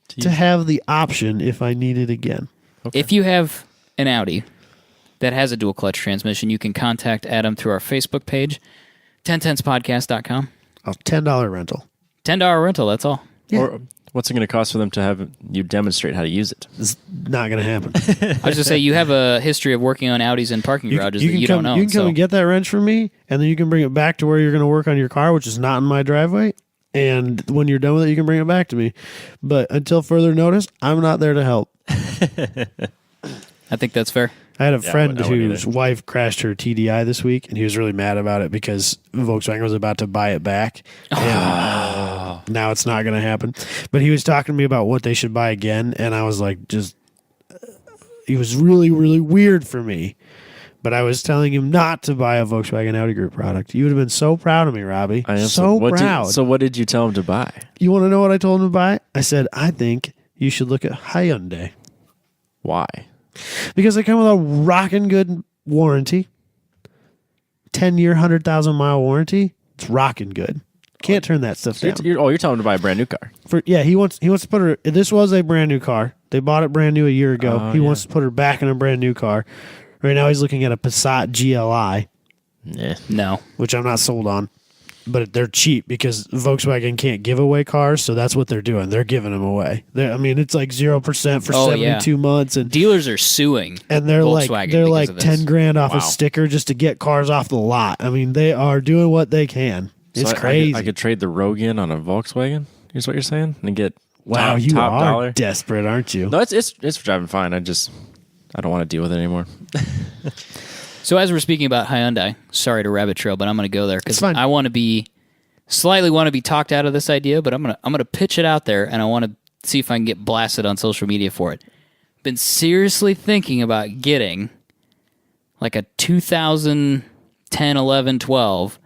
to have the option if I need it again. If you have an Audi that has a dual clutch transmission, you can contact Adam through our Facebook page, 10tenspodcast.com. A $10 rental. $10 rental, that's all. Yeah. Or what's it going to cost for them to have you demonstrate how to use it? It's not going to happen. I was just say you have a history of working on Audis in parking garages that you don't know. You can come and get that wrench from me, and then you can bring it back to where you're going to work on your car, which is not in my driveway. And when you're done with it, you can bring it back to me. But until further notice, I'm not there to help. I think that's fair. I had a friend I wouldn't whose wife crashed her TDI this week, and he was really mad about it because Volkswagen was about to buy it back. And now it's not going to happen. But he was talking to me about what they should buy again, and I was like, it was really, really weird for me. But I was telling him not to buy a Volkswagen Audi Group product. You would have been so proud of me, Robbie. I am so proud. So what did you tell him to buy? You want to know what I told him to buy? I said, I think you should look at Hyundai. Why? Because they come with a rockin' good warranty. 10-year, 100,000-mile warranty. It's rockin' good. Can't turn that stuff down. You're telling him to buy a brand new car. He wants to put her. This was a brand new car. They bought it brand new a year ago. He wants to put her back in a brand new car. Right now he's looking at a Passat GLI, No. which I'm not sold on. But they're cheap because Volkswagen can't give away cars, so that's what they're doing. They're giving them away. It's like 0% for 72 months, and Dealers are suing. and they're Volkswagen they're because like of this. $10,000 off Wow. a sticker just to get cars off the lot. I mean, they are doing what they can. It's So crazy. I could trade the Rogue in on a Volkswagen. Is what you're saying, and get wow, you top are dollar. desperate, aren't you? No, it's driving fine. I don't want to deal with it anymore. So as we're speaking about Hyundai, sorry to rabbit trail, but I'm going to go there because It's fine. I want to be talked out of this idea, but I'm gonna pitch it out there, and I want to see if I can get blasted on social media for it. Been seriously thinking about getting like a 2010, 11, 12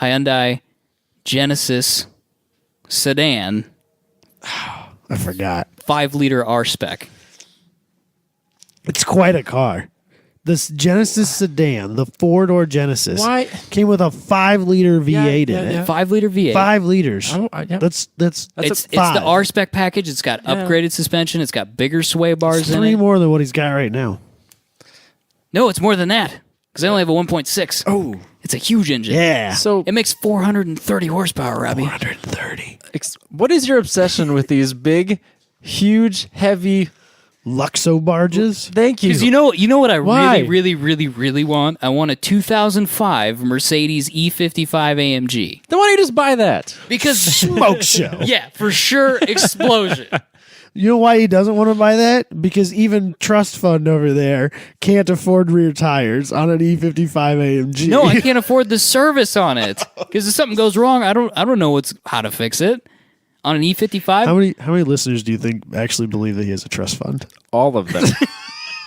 Hyundai Genesis sedan, I forgot. 5-liter R spec. It's quite a car. This Genesis sedan, the 4-door Genesis, Why? came with a 5-liter V8 in it. yeah. 5-liter V8. 5 liters. Yeah. That's It's five. the R spec package. It's got upgraded suspension. It's got bigger sway bars in 3 it. more than what he's got right now. No, it's more than that because I only have a 1.6. Oh, It's a huge engine. yeah. So It makes 430 horsepower, Robbie. 130. what is your obsession with these big, huge, heavy Luxo barges. Thank you. Because you know what I Why? really want? I want a 2005 Mercedes E55 AMG. Then why don't you just buy that? Because Smoke show. yeah, for sure, explosion. You know why he doesn't want to buy that? Because even trust fund over there can't afford rear tires on an E55 AMG. No, I can't afford the service on it. Because if something goes wrong, I don't know how to fix it. On an E55? How many listeners do you think actually believe that he has a trust fund? All of them.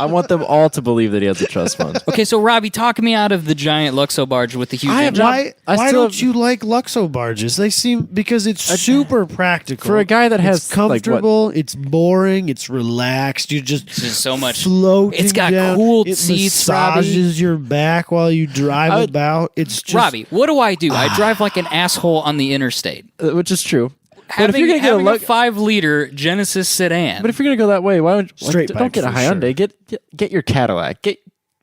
I want them all to believe that he has a trust fund. Okay, so Robbie, talk me out of the giant Luxo barge with the huge engine. Why still don't have- you like Luxo barges? They seem because it's super practical For a guy that has, it's comfortable, it's boring, it's relaxed. You just There's so much. floating. It's got down. cooled it seats, Robbie. massages your back while you drive about. It's just Robbie, what do? I drive like an asshole on the interstate. Which is true. Having, if you're gonna get having a a 5-liter Genesis sedan. But if you're gonna go that way, why don't Straight don't pipe get a for Hyundai? sure. Get your Cadillac. Get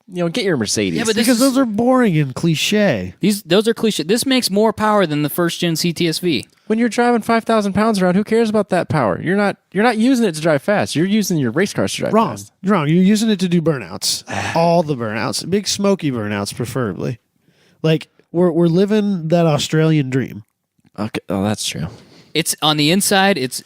your Mercedes. Yeah, but because those are boring and cliche. those are cliche. This makes more power than the first gen CTSV. when you're driving 5,000 pounds around, who cares about that power? You're not using it to drive fast. You're using your race cars to drive Wrong. fast. Wrong. You're using it to do burnouts. All the burnouts. Big smoky burnouts, preferably. Like we're living that Australian dream. Okay, oh, that's true. It's on the inside. It's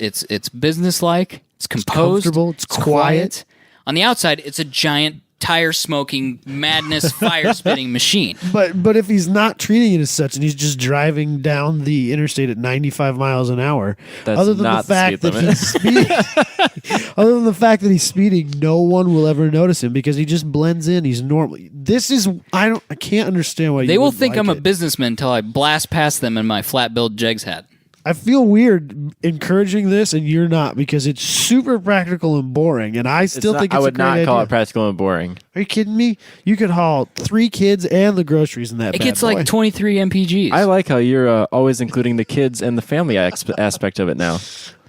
businesslike. It's composed. comfortable, it's quiet. On the outside, it's a giant tire smoking madness fire spitting machine. But if he's not treating it as such and he's just driving down the interstate at 95 miles an hour, That's other than not the fact the that speed he's speeding, other than the fact that he's speeding, no one will ever notice him because he just blends in. He's normal. This is I can't understand why They you will wouldn't think like I'm a it. businessman until I blast past them in my flat billed Jegs hat. I feel weird encouraging this and you're not because it's super practical and boring and I still think it's I a would great not idea. call it practical and boring. Are you kidding me? You could haul 3 kids and the groceries in that. It bad gets boy. like 23 MPGs. I like how you're always including the kids and the family aspect of it now.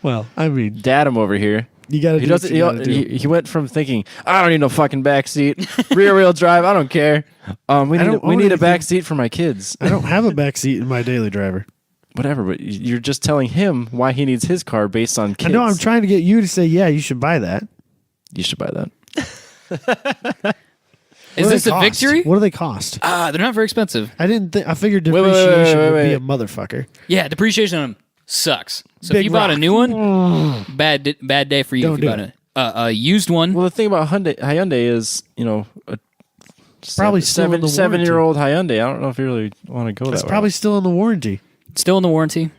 Well, I mean, Dad, him over here. you got to He do what doesn't. you gotta do. He went from thinking, I don't need no fucking backseat, rear wheel drive. I don't care. We don't need own a anything. backseat for my kids. I don't have a backseat in my daily driver. Whatever, but you're just telling him why he needs his car based on kids. I know I'm trying to get you to say, yeah, you should buy that. You should buy that. What Is do this they a cost? victory? What do they cost? They're not very expensive. I didn't think. I figured wait, depreciation wait, would be wait. a motherfucker. Yeah, depreciation on them sucks. So Big if you bought a rock. new one, bad day for you. Don't if you do bought a used one, Well, the thing about Hyundai is, a Probably still in the 7-year-old Hyundai. I don't know if you really want to go It's that way. probably still in the warranty. still in the warranty.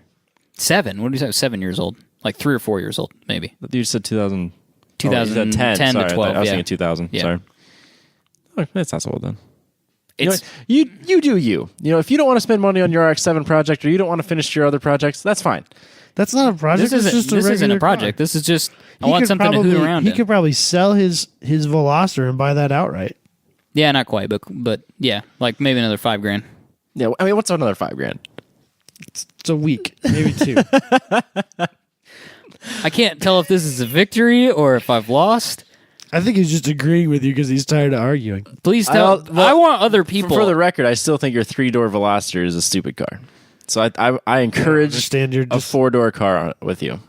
7. What did you say? 7 years old, like 3 or 4 years old, maybe. You said 2000. 2010 10 to 12. I was yeah. thinking 2000. Yeah. Sorry. Oh, that's not so old then. It's You do you. If you don't want to spend money on your RX-7 project or you don't want to finish your other projects, that's fine. That's not a project. this It's just isn't regular a project. car. This is just I He want could something to hoot probably- around He in. could probably sell his Veloster and buy that outright. Yeah, not quite, but yeah, like maybe another $5,000. Yeah, I mean, what's another $5,000? It's a week, maybe 2. I can't tell if this is a victory or if I've lost. I think he's just agreeing with you because he's tired of arguing. Please tell. I want other people. For the record, I still think your 3-door Veloster is a stupid car. So I encourage understand you're a just- 4-door car with you.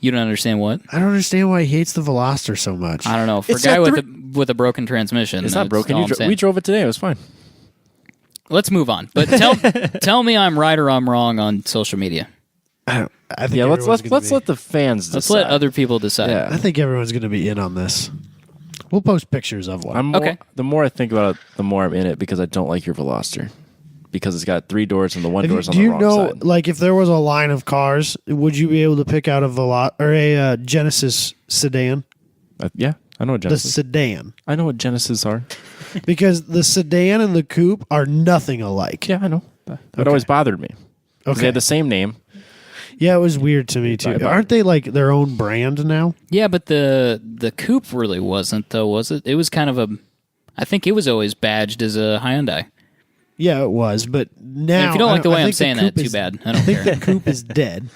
You don't understand what? I don't understand why he hates the Veloster so much. I don't know. For It's a guy got with a broken transmission, It's not that's broken. all I'm saying. We drove it today. It was fine. Let's move on. But tell me I'm right or I'm wrong on social media. I think Yeah, let's everyone's gonna be- let the fans decide. Let's let other people decide. Yeah. I think everyone's going to be in on this. We'll post pictures of one. I'm more, Okay. The more I think about it, the more I'm in it because I don't like your Veloster. Because it's got 3 doors and the one door's on Do the you wrong know, side. like, if there was a line of cars, would you be able to pick out a Genesis sedan? Yeah, I know what The Genesis. sedan, I know what Genesis are. because the sedan and the coupe are nothing alike. Yeah, I know. That always bothered me. 'Cause Okay. They had the same name. Yeah, it was weird to me too. Bye-bye. Aren't they like their own brand now? Yeah, but the coupe really wasn't though, was it? It was kind of a. I think it was always badged as a Hyundai. Yeah, it was, but now if you don't like the way I I'm think saying coupe that, too is- bad. I don't I think care. the coupe is dead.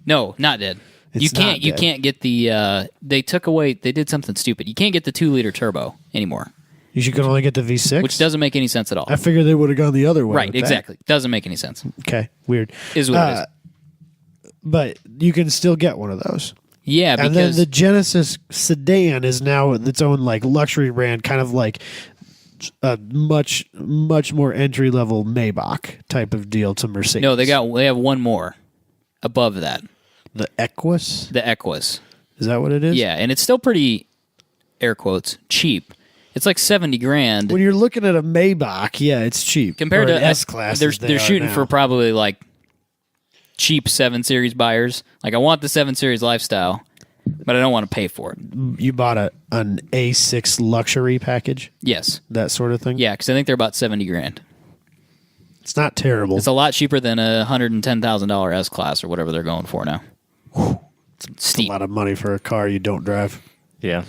No, not dead. You It's can't. not You dead. can't get the. They took away. They did something stupid. You can't get the 2-liter turbo anymore, You should only get the V6, which doesn't make any sense at all. I figured they would have gone the other way. Right? with that. Exactly. Doesn't make any sense. Okay, weird. Is what it is. But you can still get one of those. Yeah, And then because the Genesis sedan is now its own like luxury brand, kind of like a much more entry level Maybach type of deal to Mercedes. no, they have one more above that. the Equus. The Equus. Is that what it is? Yeah, and it's still pretty, air quotes, cheap. It's like $70,000 When you're looking at a Maybach, yeah, it's cheap compared Or to an S class. They're shooting for probably like cheap 7 Series buyers. Like I want the 7 Series lifestyle, but I don't want to pay for it. You bought an A6 luxury package, Yes. that sort of thing. Yeah, because I think they're about $70,000. It's not terrible. It's a lot cheaper than a $110,000 S class or whatever they're going for now. It's Steep. a lot of money for a car you don't drive. Yeah.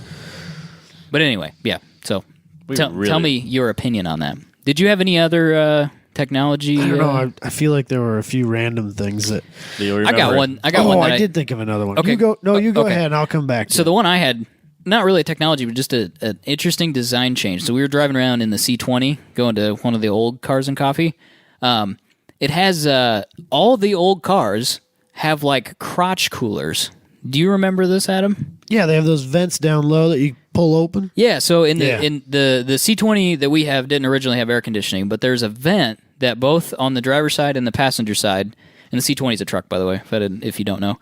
But anyway, yeah. So We tell really- me your opinion on that. Did you have any other technology? I don't know. I feel like there were a few random things that. Do you I got remember? one. I got one. That I did think of another one. Okay. You go. No, you go Okay. ahead, and I'll come back. So the one I had, not really a technology, but just an interesting design change. So we were driving around in the C20, going to one of the old Cars and Coffee. It has all the old cars have like crotch coolers. Do you remember this, Adam? yeah, they have those vents down low that you pull open. Yeah. So in Yeah. the C20 that we have didn't originally have air conditioning, but there's a vent that both on the driver's side and the passenger side, and the C20 is a truck, by the way, if you don't know,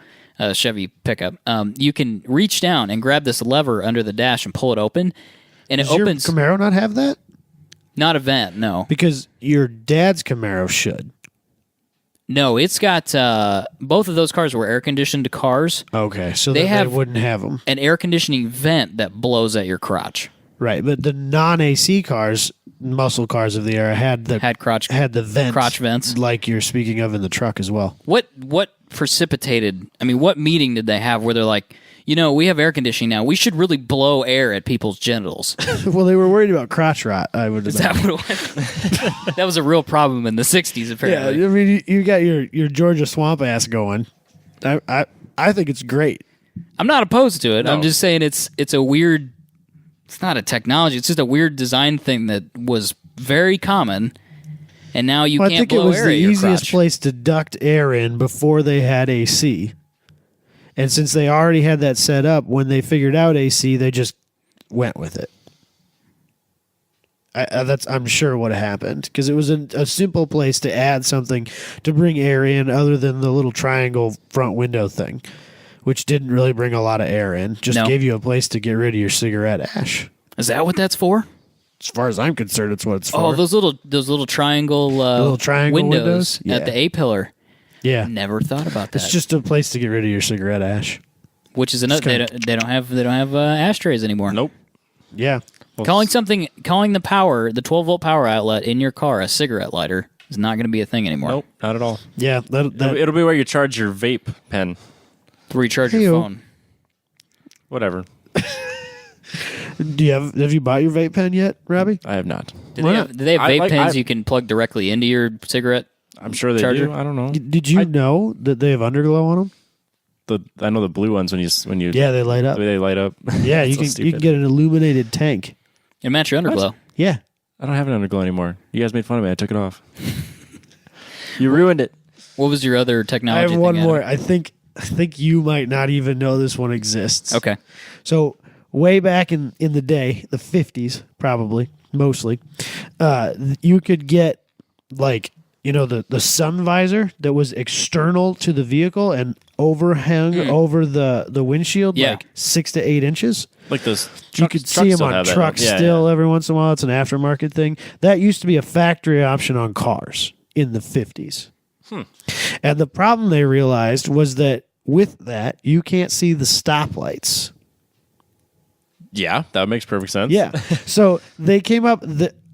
Chevy pickup. You can reach down and grab this lever under the dash and pull it open, and it Does your opens. Camaro not have that? Not a vent, no. Because your dad's Camaro should. No, it's got both of those cars were air conditioned cars. Okay, so They they have- wouldn't have them. An air conditioning vent that blows at your crotch. Right, but the non-AC cars, muscle cars of the era, had the Had the vents, crotch vents. like you're speaking of in the truck as well. What precipitated? I mean, what meeting did they have where they're like, we have air conditioning now. We should really blow air at people's genitals. Well, they were worried about crotch rot. I would. Is that what it was? That was a real problem in the '60s, Yeah, apparently. I mean, you got your Georgia swamp ass going. I think it's great. I'm not opposed to it. No. I'm just saying it's a weird. It's not a technology. It's just a weird design thing that was very common, and now you Well, I can't think it blow was air the at your easiest crotch. place to duct air in before they had AC. And since they already had that set up, when they figured out AC, they just went with it. I'm sure what happened, because it was a simple place to add something to bring air in other than the little triangle front window thing, which didn't really bring a lot of air in. Just No. gave you a place to get rid of your cigarette ash. Is that what that's for? As far as I'm concerned, it's what it's for. Oh, those little triangle, little triangle windows? at Yeah. the A pillar. yeah. Never thought about that. It's just a place to get rid of your cigarette ash. Which is another. They don't have ashtrays anymore. Nope. Yeah. Calling the 12-volt power outlet in your car a cigarette lighter is not going to be a thing anymore. Nope. Not at all. Yeah. It'll be where you charge your vape pen. To recharge your Hey-o. phone. Whatever. Have you bought your vape pen yet, Robbie? I have not. Do Why they not? have I vape like- pens I- you can plug directly into your cigarette? I'm sure they Charger? do. I don't know. Did you know that they have underglow on them? I know the blue ones when you Yeah, they light up. they light up. Yeah, you So can stupid. get an illuminated tank. It match your underglow. Yeah. I don't have an underglow anymore. You guys made fun of me. I took it off. You ruined it. What was your other I technology? have one thing, more. Adam? I think you might not even know this one exists. Okay. So way back in the day, the 50s, probably, mostly, you could get like, the sun visor that was external to the vehicle and overhung over the windshield, Yeah. like 6 to 8 inches. Like this. You could see them on trucks still every once in a while. It's an aftermarket thing. That used to be a factory option on cars in the 50s. And the problem they realized was that with that, you can't see the stoplights. Yeah, that makes perfect sense. Yeah. So they came up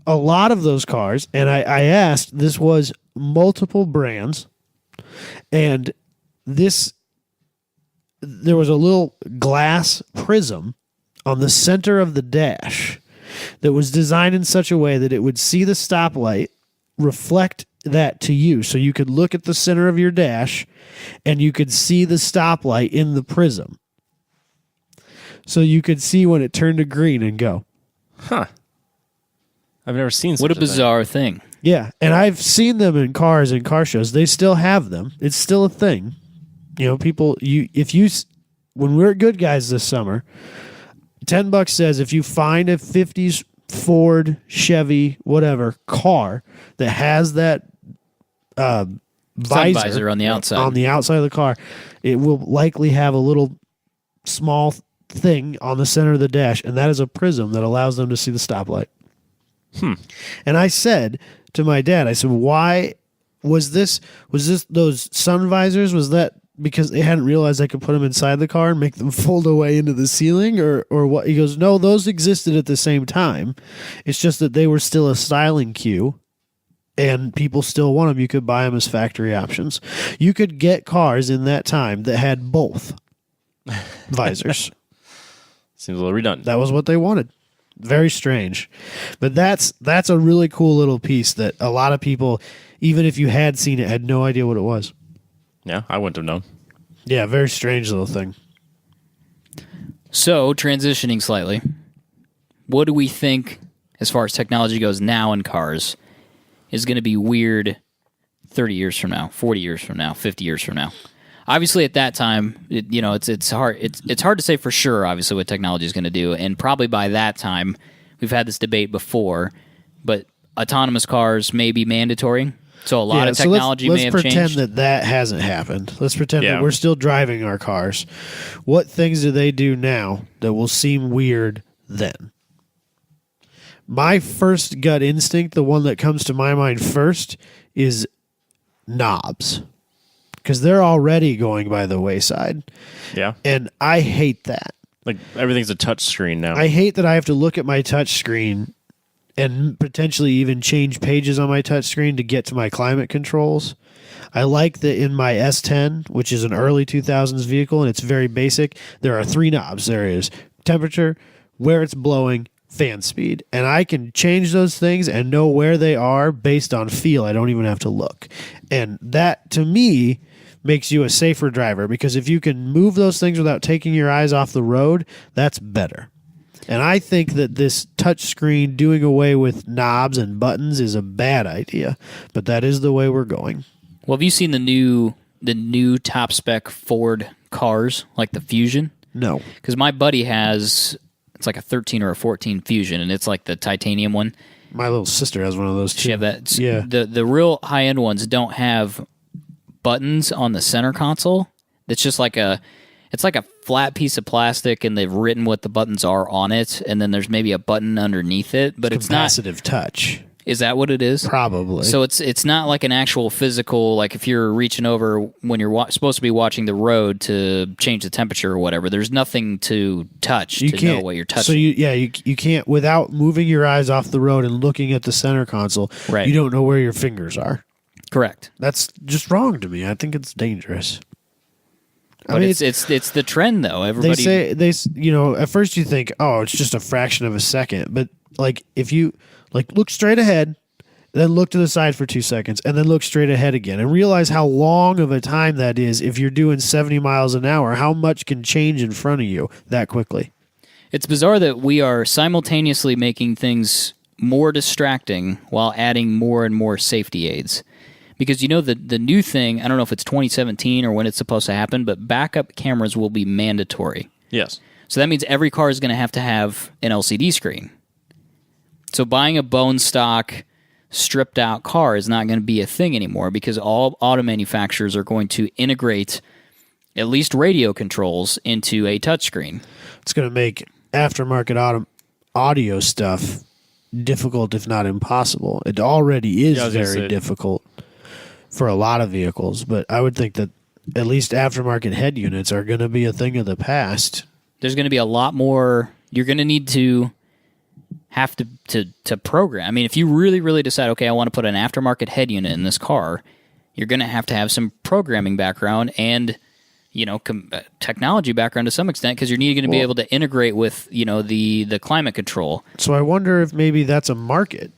a lot of those cars, and I asked, this was multiple brands, and there was a little glass prism on the center of the dash that was designed in such a way that it would see the stoplight, reflect that to you, so you could look at the center of your dash and you could see the stoplight in the prism. So you could see when it turned to green and go. Huh. I've never seen such What a thing. bizarre thing. Yeah, and I've seen them in cars and car shows. They still have them. It's still a thing. People, if you when we're at Good Guys this summer, $10 says if you find a 50s Ford, Chevy, whatever car that has that visor on the outside of the car, it will likely have a little small thing on the center of the dash, and that is a prism that allows them to see the stoplight. And I said to my dad, I said, why was this those sun visors? Was that because they hadn't realized I could put them inside the car and make them fold away into the ceiling, or what? He goes, no, those existed at the same time. It's just that they were still a styling cue, and people still want them. You could buy them as factory options. You could get cars in that time that had both visors. Seems a little redundant. That was what they wanted. Very strange. But that's a really cool little piece that a lot of people, even if you had seen it, had no idea what it was. Yeah, I wouldn't have known. Yeah, very strange little thing. So, transitioning slightly, what do we think, as far as technology goes now in cars, is going to be weird 30 years from now, 40 years from now, 50 years from now? Obviously, at that time, it's hard. It's hard to say for sure. Obviously, what technology is going to do, and probably by that time, we've had this debate before. But autonomous cars may be mandatory, so a lot of technology may have changed. Let's pretend that hasn't happened. Let's pretend that we're still driving our cars. What things do they do now that will seem weird then? My first gut instinct, the one that comes to my mind first, is knobs. Because they're already going by the wayside. Yeah. And I hate that. Like, everything's a touch screen now. I hate that I have to look at my touch screen and potentially even change pages on my touch screen to get to my climate controls. I like that in my S10, which is an early 2000s vehicle, and it's very basic, there are 3 knobs. There is temperature, where it's blowing, fan speed. And I can change those things and know where they are based on feel. I don't even have to look. And that, to me, makes you a safer driver, because if you can move those things without taking your eyes off the road, that's better. And I think that this touch screen doing away with knobs and buttons is a bad idea, but that is the way we're going. Well, have you seen the new top spec Ford cars, like the Fusion? No. Because my buddy has, it's like a 13 or a 14 Fusion, and it's like the titanium one. My little sister has one of those too. She have that. Yeah. The real high end ones don't have buttons on the center console. It's just like it's like a flat piece of plastic, and they've written what the buttons are on it, and then there's maybe a button underneath it, but it's not capacitive touch. Is that what it is? Probably. So it's not like an actual physical, like if you're reaching over when you're supposed to be watching the road to change the temperature or whatever, there's nothing to touch to know what you're touching. So you can't, without moving your eyes off the road and looking at the center console, right. You don't know where your fingers are. Correct. That's just wrong to me. I think it's dangerous. But it's the trend, though. Everybody at first you think, oh, it's just a fraction of a second, but like if you look straight ahead, then look to the side for 2 seconds, and then look straight ahead again, and realize how long of a time that is. If you're doing 70 miles an hour, how much can change in front of you that quickly? It's bizarre that we are simultaneously making things more distracting while adding more and more safety aids. Because the new thing, I don't know if it's 2017 or when it's supposed to happen, but backup cameras will be mandatory. Yes. So that means every car is going to have an LCD screen. So buying a bone stock, stripped out car is not going to be a thing anymore, because all auto manufacturers are going to integrate at least radio controls into a touchscreen. It's going to make aftermarket audio stuff difficult, if not impossible. It already is very difficult for a lot of vehicles, but I would think that at least aftermarket head units are going to be a thing of the past. There's going to be a lot more. You're going to need to have to program. I mean, if you really, really decide, okay, I want to put an aftermarket head unit in this car, you're going to have some programming background and technology background to some extent, because you're going to be able to integrate with the climate control. So I wonder if maybe that's a market.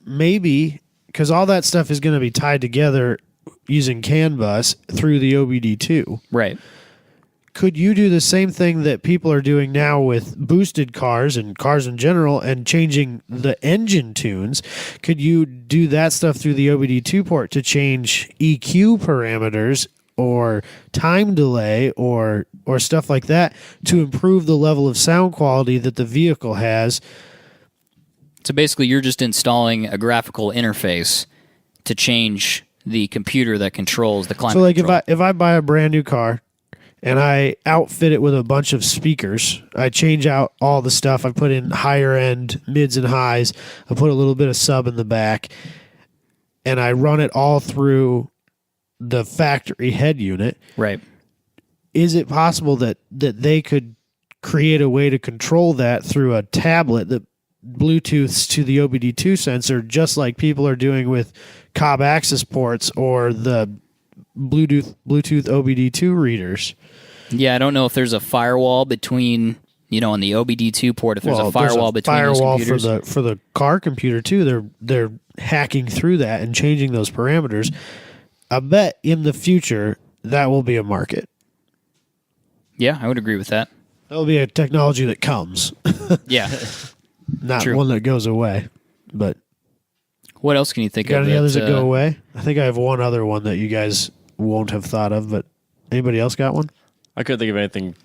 Maybe because all that stuff is going to be tied together using CAN bus through the OBD2. Right. Could you do the same thing that people are doing now with boosted cars and cars in general and changing the engine tunes? Could you do that stuff through the OBD2 port to change EQ parameters or time delay or stuff like that to improve the level of sound quality that the vehicle has. So basically, you're just installing a graphical interface to change the computer that controls the climate. So, like, control. if I buy a brand new car and I outfit it with a bunch of speakers, I change out all the stuff. I put in higher end mids and highs. I put a little bit of sub in the back, and I run it all through the factory head unit. Right. Is it possible that they could create a way to control that through a tablet that Bluetooths to the OBD2 sensor, just like people are doing with Cobb access ports or the Bluetooth OBD2 readers? Yeah, I don't know if there's a firewall between, on the OBD2 port, if there's a firewall between those computers. For the car computer too. They're hacking through that and changing those parameters. I bet in the future that will be a market. Yeah, I would agree with that. That will be a technology that comes. Yeah. Not True. one that goes away. But What else can you think got of? any others that go away? I think I have one other one that you guys won't have thought of, but anybody else got one? I couldn't think of anything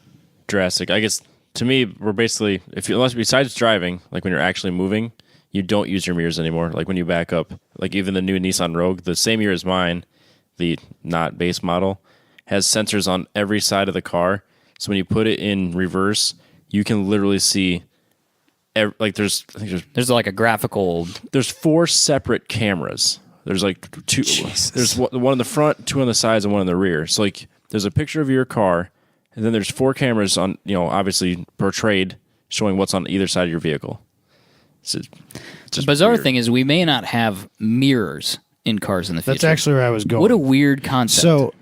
drastic. I guess to me, we're basically, unless besides driving, like when you're actually moving, you don't use your mirrors anymore. Like when you back up, like even the new Nissan Rogue, the same year as mine, the not base model, has sensors on every side of the car. So when you put it in reverse, you can literally see, there's like a graphical. There's 4 separate cameras. There's like 2. Jesus. There's one in the front, 2 on the sides, and 1 in the rear. So like there's a picture of your car, and then there's 4 cameras on, obviously portrayed, showing what's on either side of your vehicle. The bizarre thing is we may not have mirrors in cars in the future. That's actually where I was going. What a weird concept. So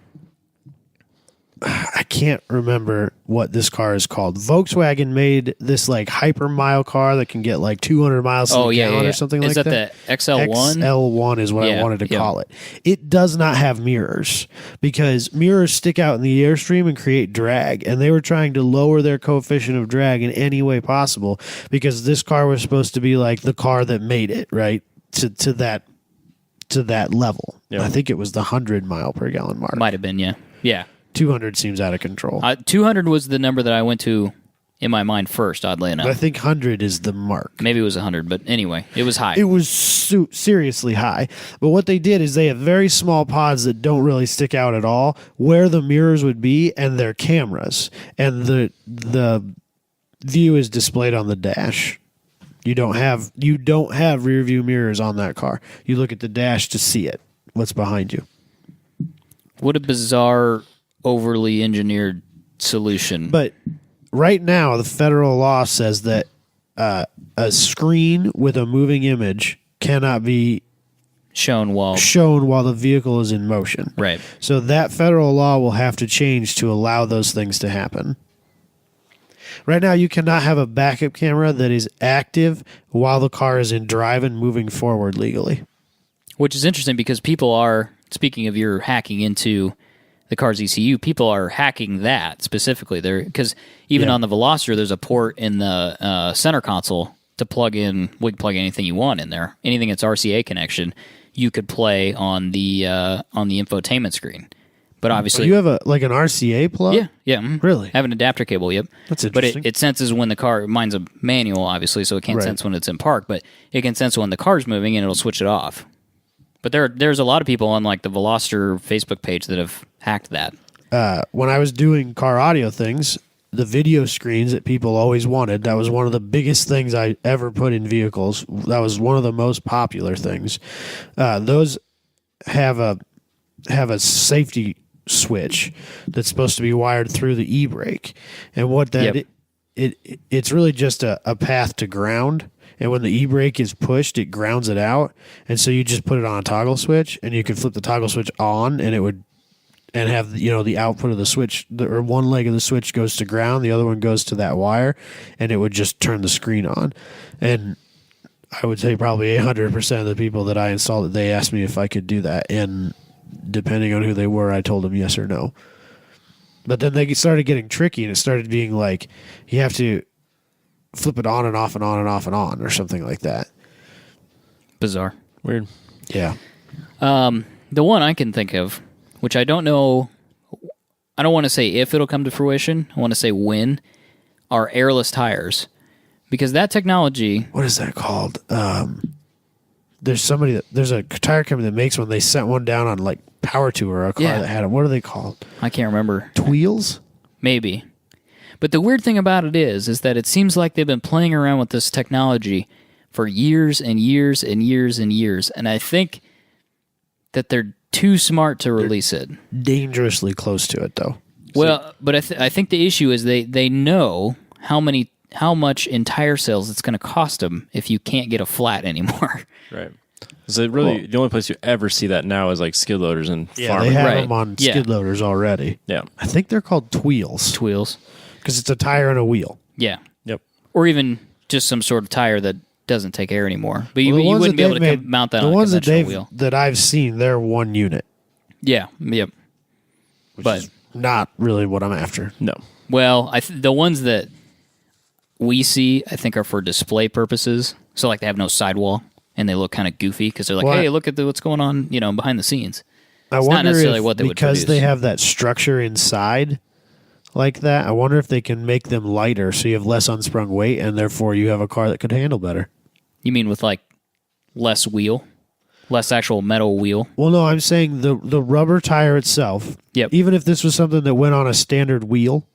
I can't remember what this car is called. Volkswagen made this like hyper mile car that can get like 200 miles to the gallon or something like that. Is that the XL1? XL1 is what I wanted to call it. It does not have mirrors because mirrors stick out in the airstream and create drag. And they were trying to lower their coefficient of drag in any way possible because this car was supposed to be like the car that made it, right? To that level. Yeah. I think it was the 100 mile per gallon mark. Might have been, yeah. Yeah. 200 seems out of control. 200 was the number that I went to in my mind first, oddly enough. But I think 100 is the mark. Maybe it was 100, but anyway, it was high. It was seriously high. But what they did is they have very small pods that don't really stick out at all, where the mirrors would be, and their cameras. And the view is displayed on the dash. You don't have rear view mirrors on that car. You look at the dash to see it, what's behind you. What a bizarre, overly engineered solution. But right now, the federal law says that a screen with a moving image cannot be shown while the vehicle is in motion. Right. So that federal law will have to change to allow those things to happen. Right now, you cannot have a backup camera that is active while the car is in drive and moving forward legally. Which is interesting because people are, speaking of your hacking into the car's ECU, people are hacking that specifically there because even on the Veloster, there's a port in the center console to plug in. We can plug anything you want in there. Anything that's RCA connection, you could play on the infotainment screen. But obviously, you have an RCA plug. Yeah. Really? I have an adapter cable. Yep. That's interesting. But it senses when the car. Mine's a manual, obviously, so it can't sense when it's in park. But it can sense when the car's moving, and it'll switch it off. But there's a lot of people on like the Veloster Facebook page that have hacked that. When I was doing car audio things, the video screens that people always wanted, that was one of the biggest things I ever put in vehicles. That was one of the most popular things. Those have a safety switch that's supposed to be wired through the e-brake. And what that it's really just a path to ground. And when the e-brake is pushed, it grounds it out. And so you just put it on a toggle switch, and you can flip the toggle switch on, and it would, and have the output of the switch, or one leg of the switch goes to ground, the other one goes to that wire, and it would just turn the screen on. And I would say probably 100% of the people that I installed it, they asked me if I could do that, and depending on who they were, I told them yes or no. But then they started getting tricky, and it started being like you have to flip it on and off and on and off and on or something like that. Bizarre. Weird. Yeah. The one I can think of, which I don't know I don't want to say if it'll come to fruition. I want to say when, are airless tires. Because that technology... What is that called? There's a tire company that makes one. They sent one down on like Power Tour or a car that had them. What are they called? I can't remember. Tweels? Maybe. But the weird thing about it is that it seems like they've been playing around with this technology for years and years and years and years. And I think that they're too smart to release it. Dangerously close to it, though. Well, but I think the issue is they know how much in tire sales it's going to cost them if you can't get a flat anymore. Right. So really, the only place you ever see that now is like skid loaders and farming. They have Right. them on Yeah. skid loaders already. Yeah. I think they're called Tweels Tweels. because it's a tire and a wheel. Yeah. Yep. Or even just some sort of tire that doesn't take air anymore. But Well, the you ones wouldn't that be able they've to made- mount that the on a ones conventional wheel. that I've seen, they're one unit, Yeah. Yep. But is not really what I'm after. No. well, the ones that we see, I think, are for display purposes. So like they have no sidewall and they look kind of goofy because they're like, Well, hey, look at what's going on, behind the scenes. I It's wonder not necessarily if, what they would because they produce. have that structure inside like that, I wonder if they can make them lighter so you have less unsprung weight and therefore you have a car that could handle better. You mean with like less wheel, less actual metal wheel? Well, no, I'm saying the rubber tire itself. Yep. Even if this was something that went on a standard wheel,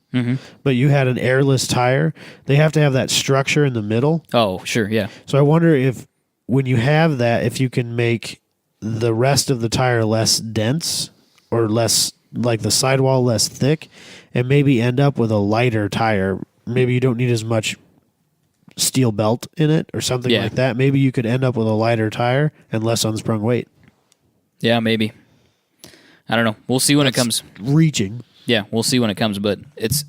but you had an airless tire, they have to have that structure in the middle. Oh, sure, yeah. So I wonder if when you have that, if you can make the rest of the tire less dense or less, like the sidewall less thick, and maybe end up with a lighter tire. Maybe you don't need as much steel belt in it or something Yeah. like that. Maybe you could end up with a lighter tire and less unsprung weight. Yeah, maybe. I don't know. We'll see when it comes. Reaching. Yeah, we'll see when it comes, but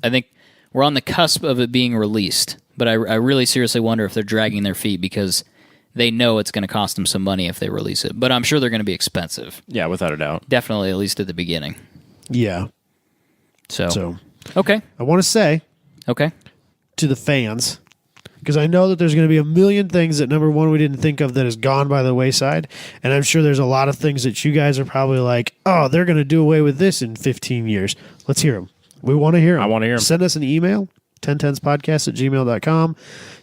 I think we're on the cusp of it being released. But I really seriously wonder if they're dragging their feet because they know it's going to cost them some money if they release it. But I'm sure they're going to be expensive. Yeah, without a doubt. Definitely, at least at the beginning. Yeah. So okay. I want to say Okay. to the fans, because I know that there's going to be a million things that, number one, we didn't think of that has gone by the wayside. And I'm sure there's a lot of things that you guys are probably like, oh, they're going to do away with this in 15 years. Let's hear them. We want to hear them. I wanna hear 'em. Send us an email, 10tenspodcast@gmail.com.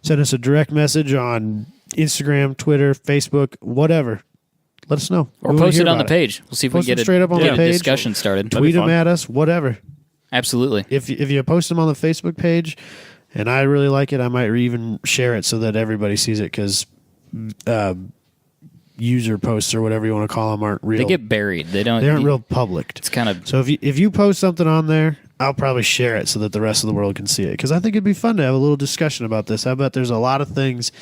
Send us a direct message on Instagram, Twitter, Facebook, whatever. Let us know. Or We wanna post hear it on the about page. We'll see if Post we it can get straight up on get the a page. discussion started. Tweet them fun. at us, whatever. Absolutely. If you post them on the Facebook page, and I really like it, I might even share it so that everybody sees it because user posts or whatever you want to call them aren't real. They get buried. They don't. They aren't real public. It's kind of. So if you post something on there, I'll probably share it so that the rest of the world can see it because I think it'd be fun to have a little discussion about this. I bet there's a lot of things,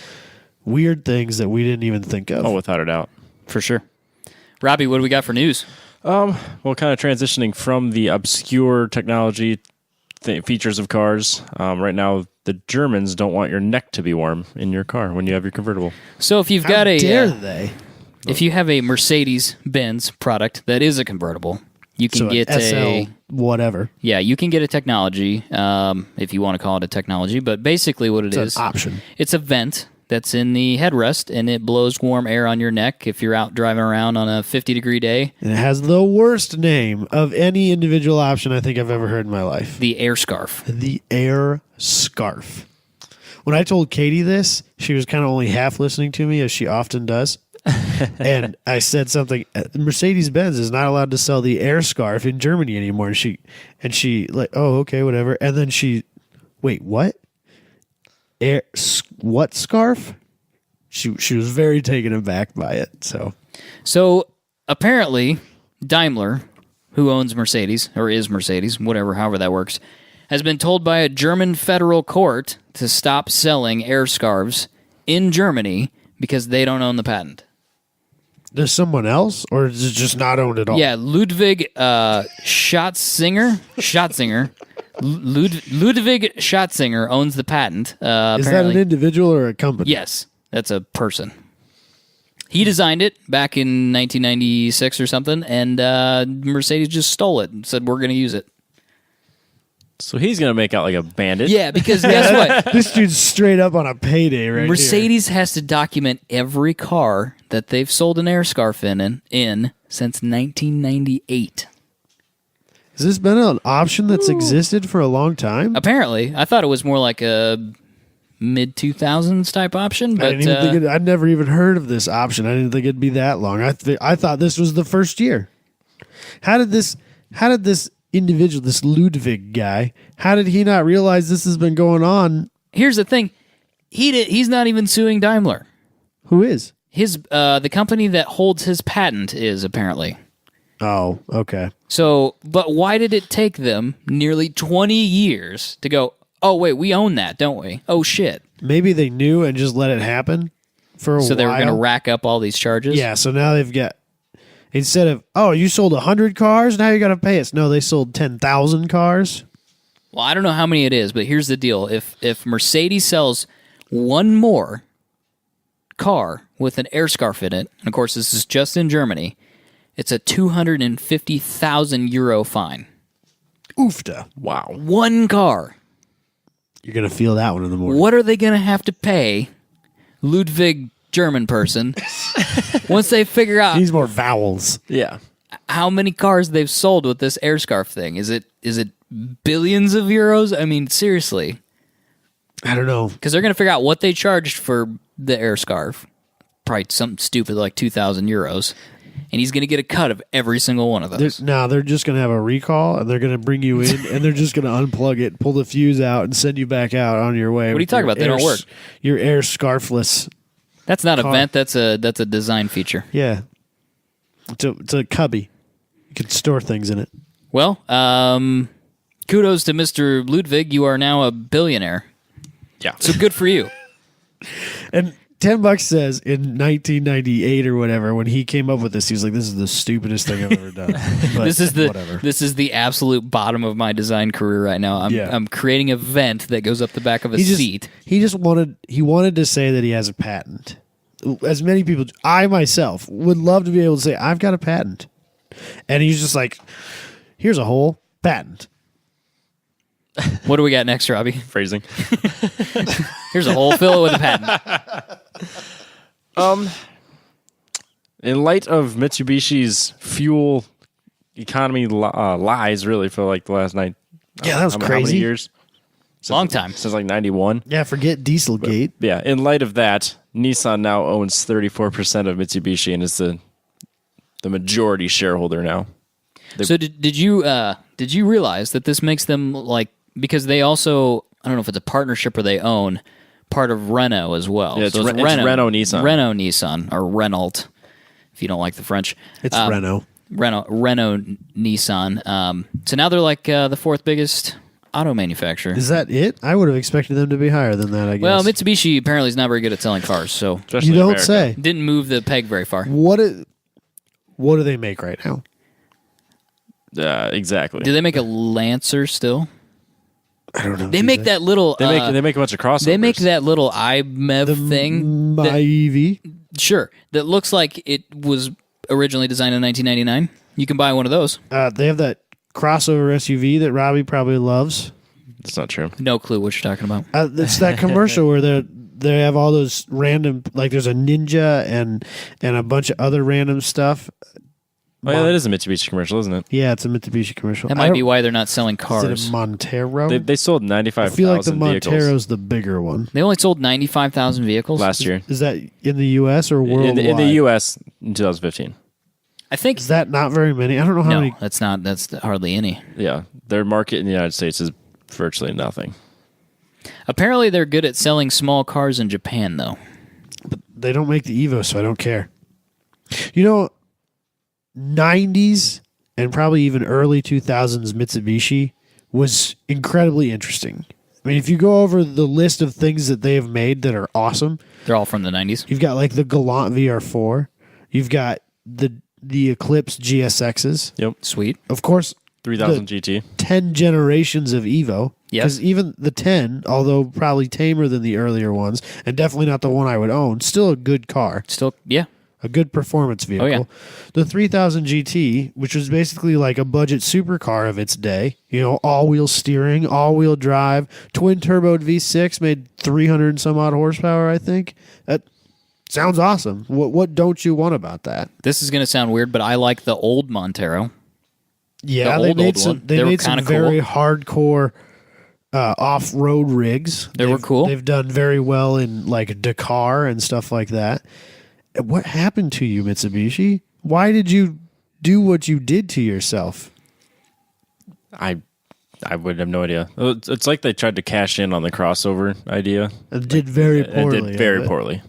weird things that we didn't even think of. Oh, without a doubt. For sure. Robbie, what do we got for news? Well, kind of transitioning from the obscure technology features of cars. Right now, the Germans don't want your neck to be warm in your car when you have your convertible. So if you've How got a dare they? if you have a Mercedes-Benz product that is a convertible, you can So get an SL whatever. you can get a technology, if you want to call it a technology, but basically what it It's is, an option. it's a vent that's in the headrest, and it blows warm air on your neck if you're out driving around on a 50-degree day. And it has the worst name of any individual option I think I've ever heard in my life. The air scarf. The air scarf. When I told Katie this, she was kind of only half listening to me, as she often does. And I said something. Mercedes-Benz is not allowed to sell the air scarf in Germany anymore. And she like, oh, okay, whatever. And then wait, what? What scarf? She was very taken aback by it. So Apparently, Daimler, who owns Mercedes, or is Mercedes, however that works, has been told by a German federal court to stop selling air scarves in Germany because they don't own the patent. there's someone else, or is it just not owned at all? Yeah, Ludwig Schatzinger. Ludwig Schatzinger owns the patent. Is that an Apparently, individual or a company? yes, that's a person. He designed it back in 1996 or something, and Mercedes just stole it and said, we're going to use it. So he's going to make out like a bandit. Yeah, because guess what? This dude's straight up on a payday right Mercedes has to document every car that they've sold an air scarf in since 1998. Has this been an option that's existed for a long time? Apparently, I thought it was more like a mid 2000s type option, but I'd never even heard of this option. I didn't think it'd be that long. I thought this was the first year. How did this individual, this Ludwig guy, how did he not realize this has been going on? here's the thing. He's not even suing Daimler. Who is? The company that holds his patent is apparently. Oh, okay. So, but why did it take them nearly 20 years to go, oh, wait, we own that, don't we? Oh, shit. Maybe they knew and just let it happen for a while. So they were going to rack up all these charges? Yeah, so now they've got, instead of, oh, you sold 100 cars, now you got to pay us. No, they sold 10,000 cars. Well, I don't know how many it is, but here's the deal. If Mercedes sells one more car with an air scarf in it, and of course this is just in Germany, it's a 250,000 euro fine. Oofta. Wow. One car. You're going to feel that one in the morning. What are they going to have to pay Ludwig German person once they figure out Needs more vowels. Yeah. how many cars they've sold with this air scarf thing? Is it billions of euros? I mean, seriously. I don't know. Because they're going to figure out what they charged for the air scarf. Probably something stupid like 2,000 euros. And he's going to get a cut of every single one of those. They're just going to have a recall, and they're going to bring you in, and they're just going to unplug it, pull the fuse out, and send you back out on your way. What are you talking about? They don't work. Your air scarfless. That's not a car. vent. That's a design feature. Yeah. It's a cubby. You can store things in it. Well, kudos to Mr. Ludwig. You are now a billionaire. Yeah. So good for you. And $10 says in 1998 or whatever, when he came up with this, he was like, "This is the stupidest thing I've ever done." But whatever. This is the absolute bottom of my design career right now. I'm creating a vent that goes up the back of a seat. He wanted to say that he has a patent. As many people, I myself would love to be able to say I've got a patent, and he's just like, "Here's a whole patent." What do we got next, Robbie? Phrasing. Here's a whole fill with a patent. In light of Mitsubishi's fuel economy lies, really, for like the last night. Yeah, that was How many crazy. years? Long time. Since like 91. Yeah, forget Dieselgate. Yeah, in light of that, Nissan now owns 34% of Mitsubishi and is the majority shareholder now. So did you realize that this makes them like, because they also, I don't know if it's a partnership or they own part of Renault as well. Yeah, it's so Renault Nissan. Renault Nissan, or Renault, if you don't like the French. It's Renault. Renault Nissan. So now they're like the fourth biggest auto manufacturer. Is that it? I would have expected them to be higher than that, I guess. Well, Mitsubishi apparently is not very good at selling cars, so Especially you in don't America. say. didn't move the peg very far. What do they make right now? Exactly. Do they make a Lancer still? I don't know. They make that little. They make a bunch of crossovers. They make that little iMev thing. My EV. Sure, that looks like it was originally designed in 1999. You can buy one of those. They have that crossover SUV that Robbie probably loves. That's not true. No clue what you're talking about. It's that commercial where they have all those random, like there's a Ninja and a bunch of other random stuff. Oh, yeah, that is a Mitsubishi commercial, isn't it? Yeah, it's a Mitsubishi commercial. That might be why they're not selling Is cars. it a Montero? They sold I 95,000 feel like the vehicles Montero's the bigger one. They only sold 95,000 vehicles last year. Is that in the U.S. or worldwide? In the U.S. in 2015. I think. Is that not very many? I don't know how No, many. that's not. That's hardly any. Yeah, their market in the United States is virtually nothing. Apparently, they're good at selling small cars in Japan, though. They don't make the Evo, so I don't care. You know, 90s and probably even early 2000s Mitsubishi was incredibly interesting. I mean, if you go over the list of things that they have made that are awesome, They're all from the 90s. you've got like the Galant VR4, you've got the Eclipse GSXs, Yep, Sweet. of course, 3000 GT. 10 generations of Evo. Yep. Because even the 10, although probably tamer than the earlier ones, and definitely not the one I would own, still a good car. Still, yeah. A good performance vehicle. yeah. The 3000 GT, which was basically like a budget supercar of its day, all-wheel steering, all-wheel drive, twin-turboed V6, made 300 and some odd horsepower, I think. That sounds awesome. What don't you want about that? This is going to sound weird, but I like the old Montero. Yeah, The they old made one. some. They They were made some kinda very cool. hardcore off-road rigs. They were cool. They've done very well in like Dakar and stuff like that. What happened to you, Mitsubishi? Why did you do what you did to yourself? I would have no idea. It's like they tried to cash in on the crossover idea. It did very It poorly. did very poorly.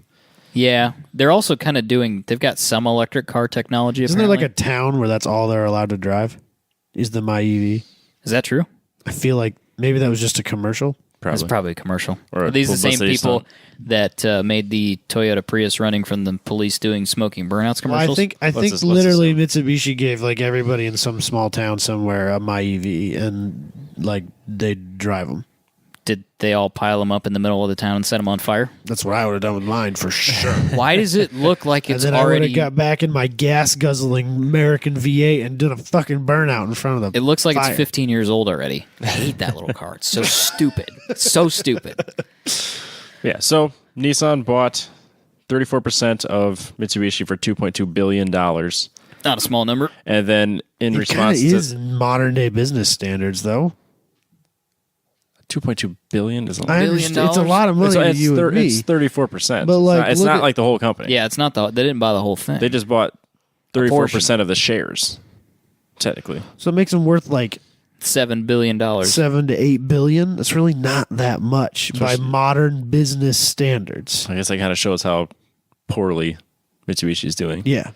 Yeah, they're also kind of doing. They've got some electric car technology. Isn't there Apparently. like a town where that's all they're allowed to drive? Is the My EV? Is that true? I feel like maybe that was just a commercial. That's probably a commercial. Or a Are these the same publicity people stunt. that made the Toyota Prius running from the police doing smoking burnouts Well, commercials? I think let's literally Mitsubishi gave like everybody in some small town somewhere a My EV, and like they drive them. Did they all pile them up in the middle of the town and set them on fire? That's what I would have done with mine for sure. Why does it look like And it's then I would already? have got back in my gas guzzling American V8 and did a fucking burnout in front of the. It looks like fire. it's 15 years old already. I hate that little car. It's so stupid. It's so stupid. Yeah, so Nissan bought 34% of Mitsubishi for $2.2 billion. Not a small number. And then in It kind of response is to in modern day business standards, though. $2.2 billion is a lot. I $1 understand billion? it's a lot of money to you and me. It's 34%. But, like, it's look not at- like the whole company. Yeah, it's not the. They didn't buy the whole thing. They just bought portion. 34% of the shares, technically. So it makes them worth like $7 billion. $7 to $8 billion. That's really not that much by modern business standards. I guess that kind of shows how poorly Mitsubishi is doing. Yeah.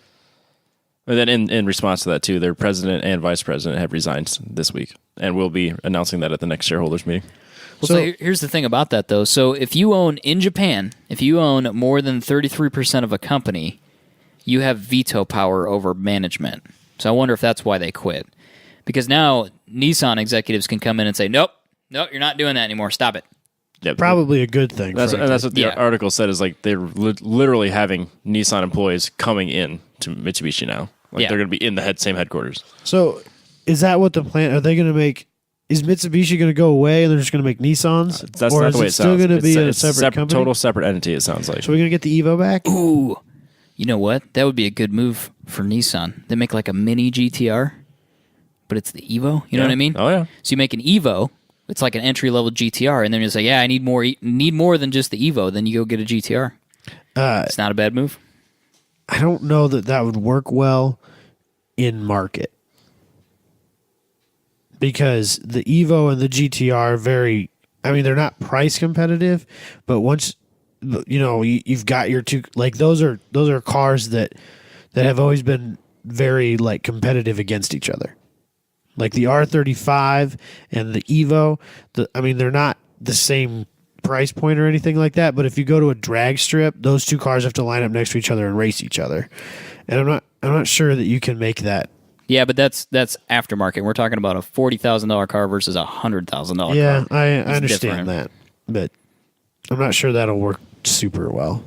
And then in response to that, too, their president and vice president have resigned this week and will be announcing that at the next shareholders meeting. Well, so here's the thing about that, though. So if you own, in Japan, if you own more than 33% of a company, you have veto power over management. So I wonder if that's why they quit. Because now Nissan executives can come in and say, nope, you're not doing that anymore. Stop it. Yeah, Probably a good thing. That's frankly. what the Yeah. article said is like they're literally having Nissan employees coming in to Mitsubishi now. Like Yeah. they're going to be in the same headquarters. So is that what the plan? Are they going to make? Is Mitsubishi going to go away and they're just going to make Nissans? That's or not is the way it it still sounds. going to be a It's separate company? total separate entity. It sounds like. So we're going to get the Evo back? Ooh, you know what? That would be a good move for Nissan. They make like a mini GTR, but it's the Evo. You know what I mean? Oh yeah. So you make an Evo. It's like an entry level GTR, and then you say, "Yeah, I need more than just the Evo." Then you go get a GTR. It's not a bad move. I don't know that would work well in market. Because the Evo and the GTR are very, I mean, they're not price competitive, but once, you know, you've got your two, like those are cars that have always been very like competitive against each other. Like the R35 and the Evo, I mean, they're not the same price point or anything like that, but if you go to a drag strip, those two cars have to line up next to each other and race each other. And I'm not sure that you can make that. Yeah, but that's aftermarket. We're talking about a $40,000 car versus a $100,000 Yeah, car. I It's understand different. that, but I'm not sure that'll work super well.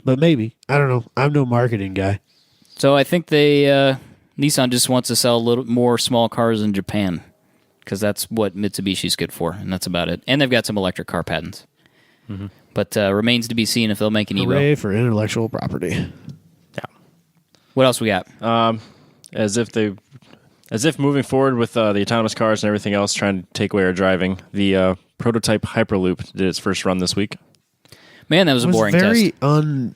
But maybe. I don't know. I'm no marketing guy. So I think Nissan just wants to sell a little more small cars in Japan because that's what Mitsubishi's good for, and that's about it. And they've got some electric car patents. Mm-hmm. But remains to be seen if they'll make an Evo. Hooray for intellectual property. Yeah. What else we got? As if moving forward with the autonomous cars and everything else, trying to take away our driving, the prototype Hyperloop did its first run this week. Man, that was It a was boring very test.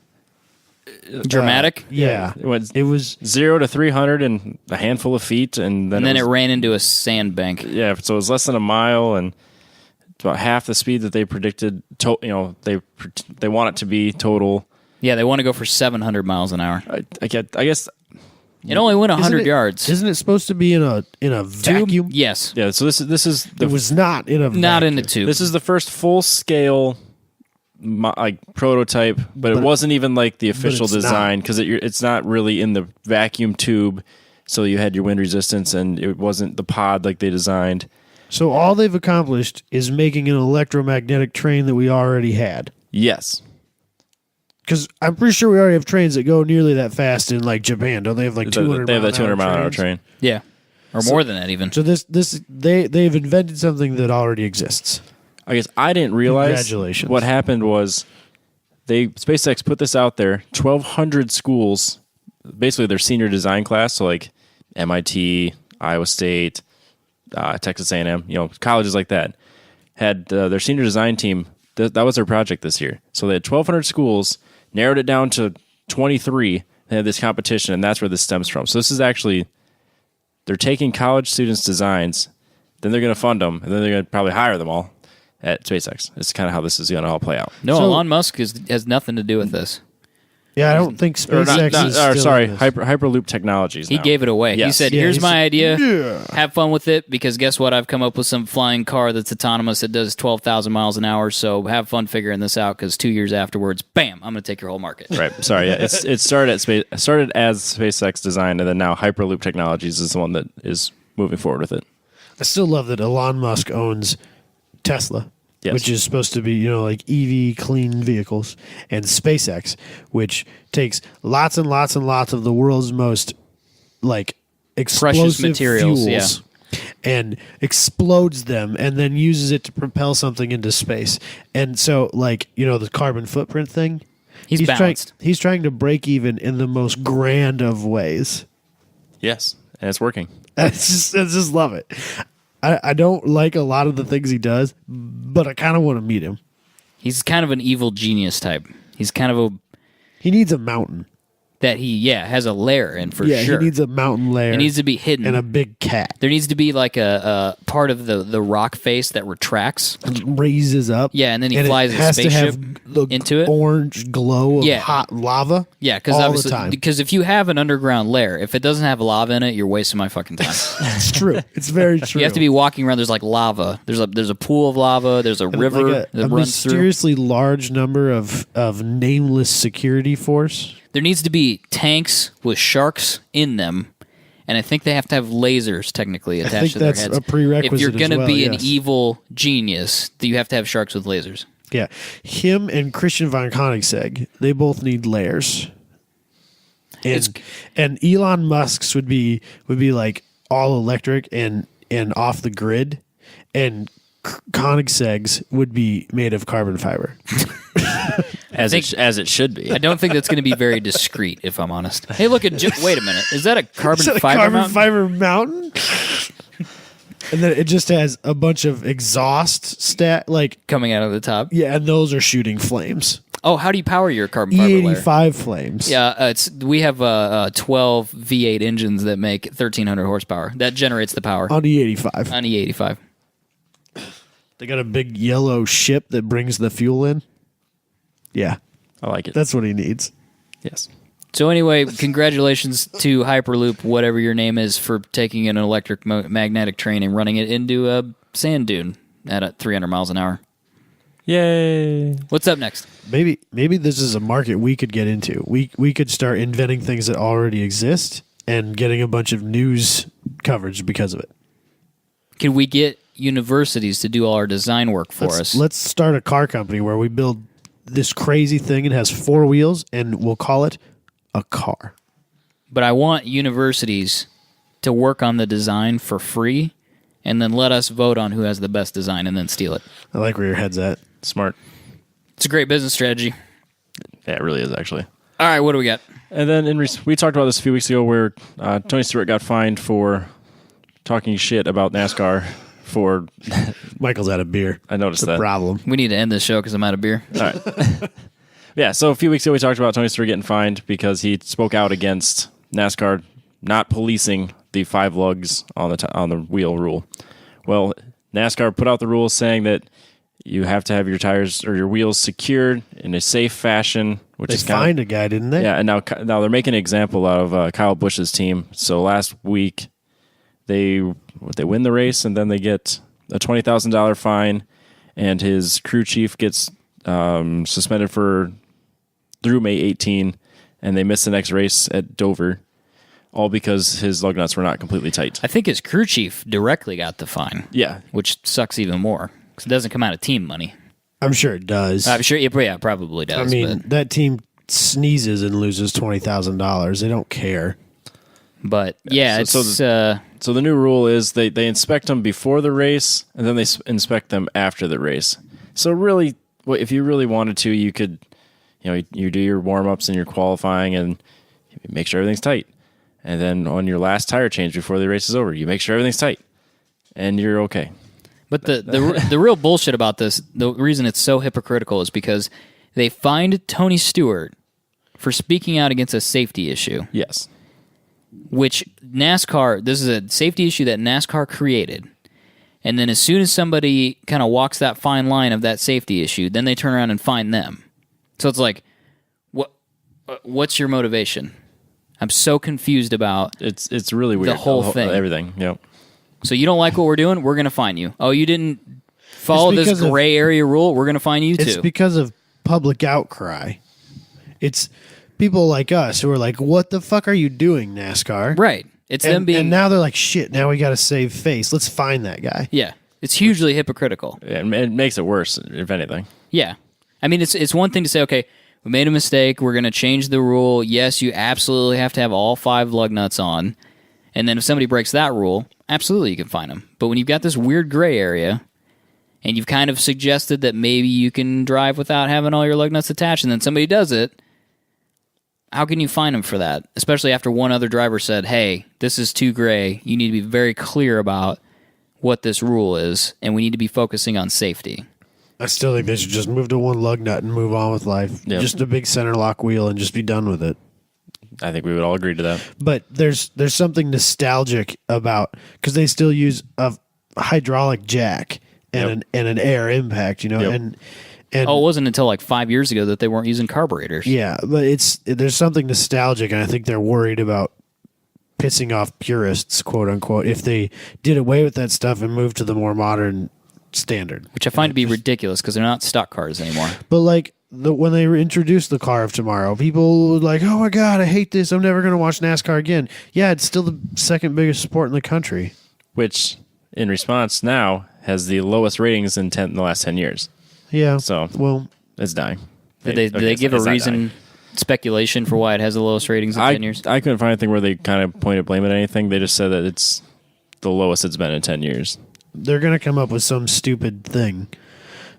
Dramatic. Yeah. It was 0 to 300 in a handful of feet, and then And then it it was, ran into a sandbank. yeah, so it was less than a mile and about half the speed that they predicted. They want it to be total. Yeah, they want to go for 700 miles an hour. I guess It only went 100 Isn't it- yards. Isn't it supposed to be in a vacuum? Yes. yeah. So this is It was not in a Not in vacuum. the tube. This is the first full scale like prototype, but it wasn't even like the official it's not. design because it's not really in the vacuum tube. So you had your wind resistance, and it wasn't the pod like they designed. So all they've accomplished is making an electromagnetic train that we already had. Yes. Because I'm pretty sure we already have trains that go nearly that fast in like Japan. Don't they have like 200? They have that 200 mile an hour trains? train. Yeah. Or more than that, even. So they've invented something that already exists. I guess I didn't realize Congratulations. what happened was SpaceX put this out there. 1,200 schools, basically their senior design class, so like MIT, Iowa State, Texas A&M, colleges like that, had their senior design team. That was their project this year. So they had 1,200 schools, narrowed it down to 23. They had this competition, and that's where this stems from. So this is actually, they're taking college students' designs, then they're going to fund them, and then they're going to probably hire them all at SpaceX. It's kind of how this is going to all play out. No, Elon Musk has nothing to do with this. Yeah, I don't think SpaceX is still sorry, in this. Hyperloop Technologies. He gave it away. He Yes. said, Yeah, here's he my said, idea. "Yeah." Have fun with it, because guess what? I've come up with some flying car that's autonomous that does 12,000 miles an hour, so have fun figuring this out, because 2 years afterwards, bam, I'm going to take your whole market. Right. Sorry. Yeah. It started as SpaceX design, and then now Hyperloop Technologies is the one that is moving forward with it. I still love that Elon Musk owns Tesla, Yes. which is supposed to be, like EV clean vehicles, and SpaceX, which takes lots and lots and lots of the world's most explosive materials, fuels and explodes them and then uses it to propel something into space. And so the carbon footprint thing, He's balanced. He's trying to break even in the most grand of ways. Yes, and it's working. I just love it. I don't like a lot of the things he does, but I kind of want to meet him. He's kind of an evil genius type. He's kind of He needs a mountain. that he has a lair in for Yeah, sure. he needs a mountain layer. It needs to be hidden. and a big cat. There needs to be like a part of the rock face that retracts. Raises up. Yeah, and then he it flies a has to spaceship have the into it. orange glow of Yeah. hot lava. Yeah, because all the obviously, time. because if you have an underground lair, if it doesn't have lava in it, you're wasting my fucking time. It's true. It's very true. You have to be walking around. There's like lava. There's a pool of lava. There's a river like that a runs through. mysteriously large number of nameless security force. There needs to be tanks with sharks in them, and I think they have to have lasers technically attached think to their that's heads. a prerequisite If you're as going to well, be an yes. evil genius, you have to have sharks with lasers. Yeah, him and Christian von Koenigsegg, they both need layers. It's- And Elon Musk's would be like all electric and off the grid, and Koenigsegg's would be made of carbon fiber. As it should be. I don't think that's going to be very discreet, if I'm honest. Hey, look at wait a minute. Is that a carbon Is that a fiber carbon mountain? fiber mountain? And then it just has a bunch of exhaust Coming out of the top. yeah, and those are shooting flames. Oh, how do you power your carbon fiber layer? E85 flames. Yeah, we have 12 V8 engines that make 1,300 horsepower. That generates the power On E85. on E85. They got a big yellow ship that brings the fuel in. Yeah, I like it. that's what he needs. Yes. So anyway, congratulations to Hyperloop, whatever your name is, for taking an electric magnetic train and running it into a sand dune at 300 miles an hour. Yay. What's up next? Maybe this is a market we could get into. We could start inventing things that already exist and getting a bunch of news coverage because of it. Can we get universities to do all our design work for us? Let's start a car company where we build this crazy thing. It has 4 wheels, and we'll call it a car. But I want universities to work on the design for free and then let us vote on who has the best design and then steal it. I like where your head's at. Smart. It's a great business strategy. Yeah, it really is, actually. All right, what do we got? And then we talked about this a few weeks ago where Tony Stewart got fined for talking shit about NASCAR for... Michael's out of beer. I noticed The that. problem. We need to end this show because I'm out of beer. All right. Yeah, so a few weeks ago we talked about Tony Stewart getting fined because he spoke out against NASCAR not policing the 5 lugs on the wheel rule. Well, NASCAR put out the rules saying that you have to have your tires or your wheels secured in a safe fashion, which They is kind fined a guy, didn't they? yeah. And now they're making an example out of Kyle Busch's team. So last week they win the race and then they get a $20,000 fine, and his crew chief gets suspended through May 18, and they miss the next race at Dover, all because his lug nuts were not completely tight. I think his crew chief directly got the fine, Yeah, which sucks even more because it doesn't come out of team money. I'm sure it does. I'm sure, yeah, it probably does. I mean, but, that team sneezes and loses $20,000. They don't care. but yeah, so it's So the new rule is they inspect them before the race, and then they inspect them after the race. So really, if you really wanted to, you could, you do your warm-ups and your qualifying and make sure everything's tight. And then on your last tire change before the race is over, you make sure everything's tight, and you're okay. But the real bullshit about this, the reason it's so hypocritical is because they fined Tony Stewart for speaking out against a safety issue. Yes. Which NASCAR, this is a safety issue that NASCAR created. And then as soon as somebody kind of walks that fine line of that safety issue, then they turn around and fine them. So it's like, what's your motivation? I'm so confused about it's really weird. The whole thing. Everything, yep. So you don't like what we're doing? We're going to fine you. Oh, you didn't follow this gray area rule? We're going to fine you too. It's because of public outcry. It's people like us who are like, what the fuck are you doing, NASCAR? Right. It's them being... And now they're like, shit, now we got to save face. Let's find that guy. Yeah. It's hugely hypocritical. It makes it worse, if anything. Yeah. I mean, it's one thing to say, okay, we made a mistake. We're going to change the rule. Yes, you absolutely have to have all 5 lug nuts on. And then if somebody breaks that rule, absolutely you can fine them. But when you've got this weird gray area, and you've kind of suggested that maybe you can drive without having all your lug nuts attached, and then somebody does it, how can you fine them for that? Especially after one other driver said, hey, this is too gray. You need to be very clear about what this rule is, and we need to be focusing on safety. I still think they should just move to 1 lug nut and move on with life. Yep. Just a big center lock wheel and just be done with it. I think we would all agree to that. But there's something nostalgic about, because they still use a hydraulic jack and an air impact, you know, and it wasn't until like 5 years ago that they weren't using carburetors. Yeah, but there's something nostalgic, and I think they're worried about pissing off purists, quote unquote, if they did away with that stuff and moved to the more modern standard. Which I find to be ridiculous because they're not stock cars anymore. But like when they introduced the car of tomorrow, people were like, oh my God, I hate this. I'm never going to watch NASCAR again. Yeah, it's still the second biggest sport in the country. Which, in response now, has the lowest ratings in the last 10 years. Yeah. So, well, it's dying. Did they give a reason, speculation for why it has the lowest ratings in 10 years? I couldn't find anything where they kind of pointed blame at anything. They just said that it's the lowest it's been in 10 years. They're going to come up with some stupid thing.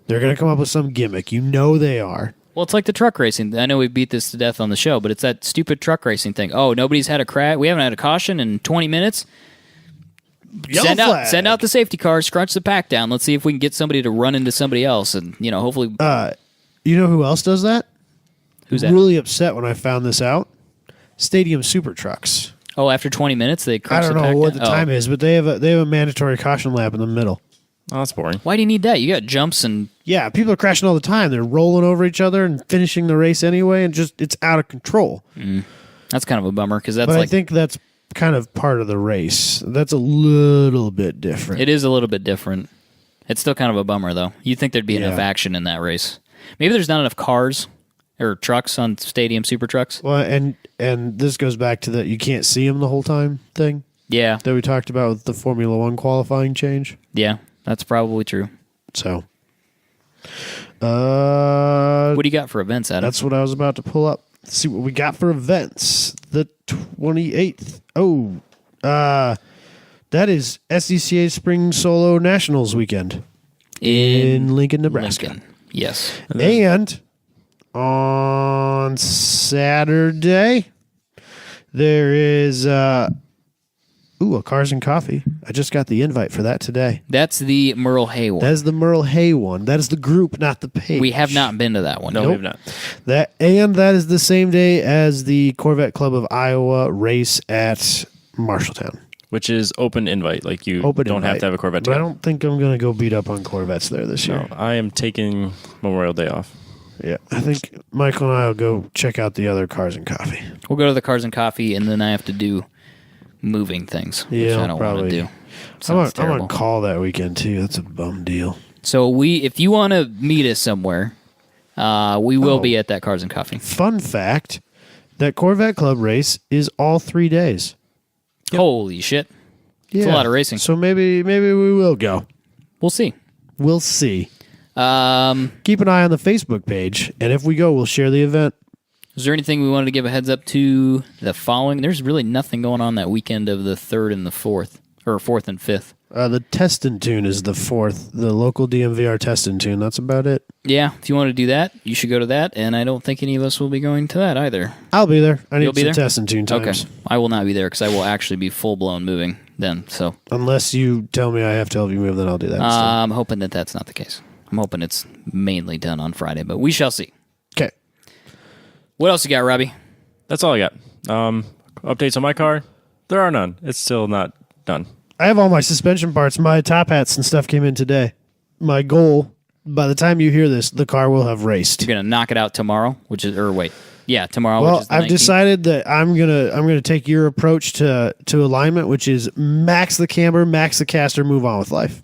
They're going to come up with some gimmick. You know they are. Well, it's like the truck racing. I know we beat this to death on the show, but it's that stupid truck racing thing. Oh, nobody's had a crash. We haven't had a caution in 20 minutes. Send out the safety car, scrunch the pack down. Let's see if we can get somebody to run into somebody else, and hopefully. You know who else does that? Who's that? Really upset when I found this out. Stadium super trucks. Oh, after 20 minutes they. I don't know what the time is, but they have a mandatory caution lap in the middle. Oh, that's boring. Why do you need that? You got jumps and. Yeah, people are crashing all the time. They're rolling over each other and finishing the race anyway, and it's out of control. That's kind of a bummer because that's. But I think that's kind of part of the race. That's a little bit different. It is a little bit different. It's still kind of a bummer, though. You'd think there'd be enough action in that race. Maybe there's not enough cars or trucks on stadium super trucks. Well, and this goes back to that you can't see them the whole time thing. Yeah. That we talked about with the Formula One qualifying change. Yeah, that's probably true. So, what do you got for events, Adam? That's what I was about to pull up. Let's see what we got for events. The 28th. Oh, that is SCCA Spring Solo Nationals weekend in Lincoln, Nebraska. Lincoln. Yes. And on Saturday, there is a Cars and Coffee. I just got the invite for that today. That's the Merle Hay one. That is the Merle Hay one. That is the group, not the page. We have not been to that one. No, we have not. That is the same day as the Corvette Club of Iowa race at Marshalltown. Which is open invite. Like you don't have to have a Corvette. But I don't think I'm going to go beat up on Corvettes there this year. No, I am taking Memorial Day off. Yeah, I think Michael and I will go check out the other Cars and Coffee. We'll go to the Cars and Coffee, and then I have to do moving things, which I don't want to do. I'm on call that weekend, too. That's a bum deal. So if you want to meet us somewhere, we will be at that Cars and Coffee. Fun fact, that Corvette Club race is all 3 days. Yep. Holy shit. Yeah. It's a lot of racing. So maybe we will go. We'll see. We'll see. Keep an eye on the Facebook page, and if we go, we'll share the event. Is there anything we wanted to give a heads up to the following? There's really nothing going on that weekend of the 3rd and the 4th, or 4th and 5th. The test and tune is the 4th. The local DMVR test and tune. That's about it. Yeah, if you want to do that, you should go to that, and I don't think any of us will be going to that either. I'll be there. I You'll need be some there? test and tune times. Okay. I will not be there because I will actually be full-blown moving then. So Unless you tell me I have to help you move, then I'll do that instead. I'm hoping that that's not the case. I'm hoping it's mainly done on Friday, but we shall see. Okay. What else you got, Robbie? That's all I got. Updates on my car? There are none. It's still not done. I have all my suspension parts. My top hats and stuff came in today. My goal, by the time you hear this, the car will have raced. You're gonna knock it out tomorrow, tomorrow. Well, which is the I've 19th. decided that I'm gonna take your approach to alignment, which is max the camber, max the caster, move on with life.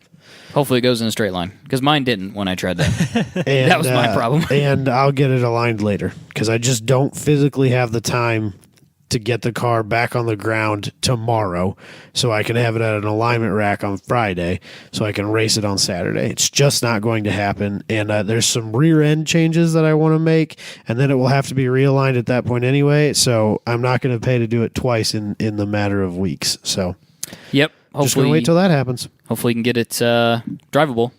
Hopefully, it goes in a straight line because mine didn't when I tried that. And, That was my problem. And I'll get it aligned later because I just don't physically have the time to get the car back on the ground tomorrow so I can have it at an alignment rack on Friday so I can race it on Saturday. It's just not going to happen. And there's some rear end changes that I want to make, and then it will have to be realigned at that point anyway. So I'm not going to pay to do it twice in the matter of weeks. So Yep. just going Hopefully, to wait till that happens. hopefully you can get it drivable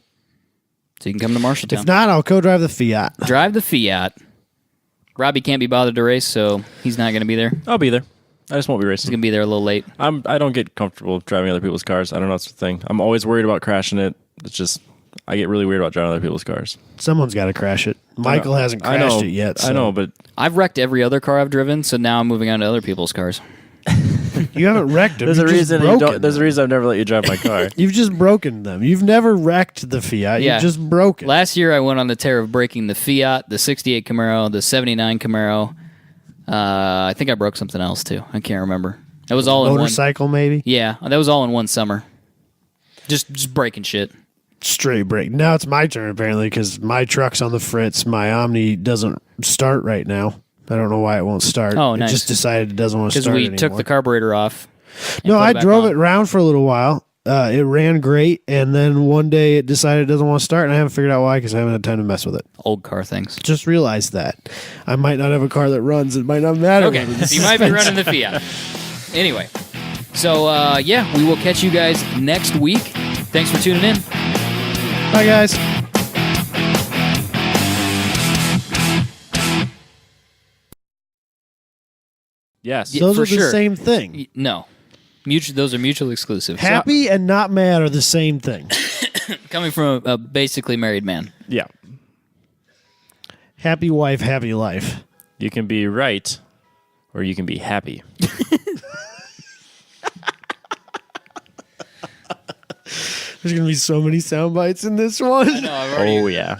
so you can come to Marshalltown. If not, I'll co-drive the Fiat. Drive the Fiat. Robbie can't be bothered to race, so he's not going to be there. He's I'll be there. I just won't be going racing. to be there a little late. I don't get comfortable driving other people's cars. I don't know what's the thing. I'm always worried about crashing it. It's just I get really weird about driving other people's cars. Someone's got to crash it. Michael hasn't crashed it yet. So. I know, but I've wrecked every other car I've driven, so now I'm moving on to other people's cars. You haven't wrecked them. there's a You've just reason broken them. there's a reason I've never let you drive my car. You've just broken them. You've never wrecked the Fiat. Yeah. You've just broken. Last year, I went on the tear of breaking the Fiat, the 68 Camaro, the 79 Camaro. I think I broke something else, too. I can't remember. It was all in one. Motorcycle, maybe? Yeah, that was all in one summer. Just breaking shit. Straight break. Now it's my turn, apparently, because my truck's on the fritz. My Omni doesn't start right now. I don't know why it won't start. Oh, nice. It just decided it doesn't want to Because start we anymore. took the carburetor off. and No, put I back drove on. it around for a little while. It ran great, and then one day it decided it doesn't want to start, and I haven't figured out why because I haven't had time to mess with it. Old car things. Just realized that. I might not have a car that runs. It might not matter. Okay, whether you might be running the Fiat. Anyway, so yeah, we will catch you guys next week. Thanks for tuning in. Bye, guys. Yes. Yeah, Those for are the sure. same thing. No. Those are mutually exclusive. Happy and not mad are the same thing. Coming from a basically married man. Yeah. Happy wife, happy life. You can be right or you can be happy. There's going to be so many sound bites in this one. No, I've already Oh, yeah.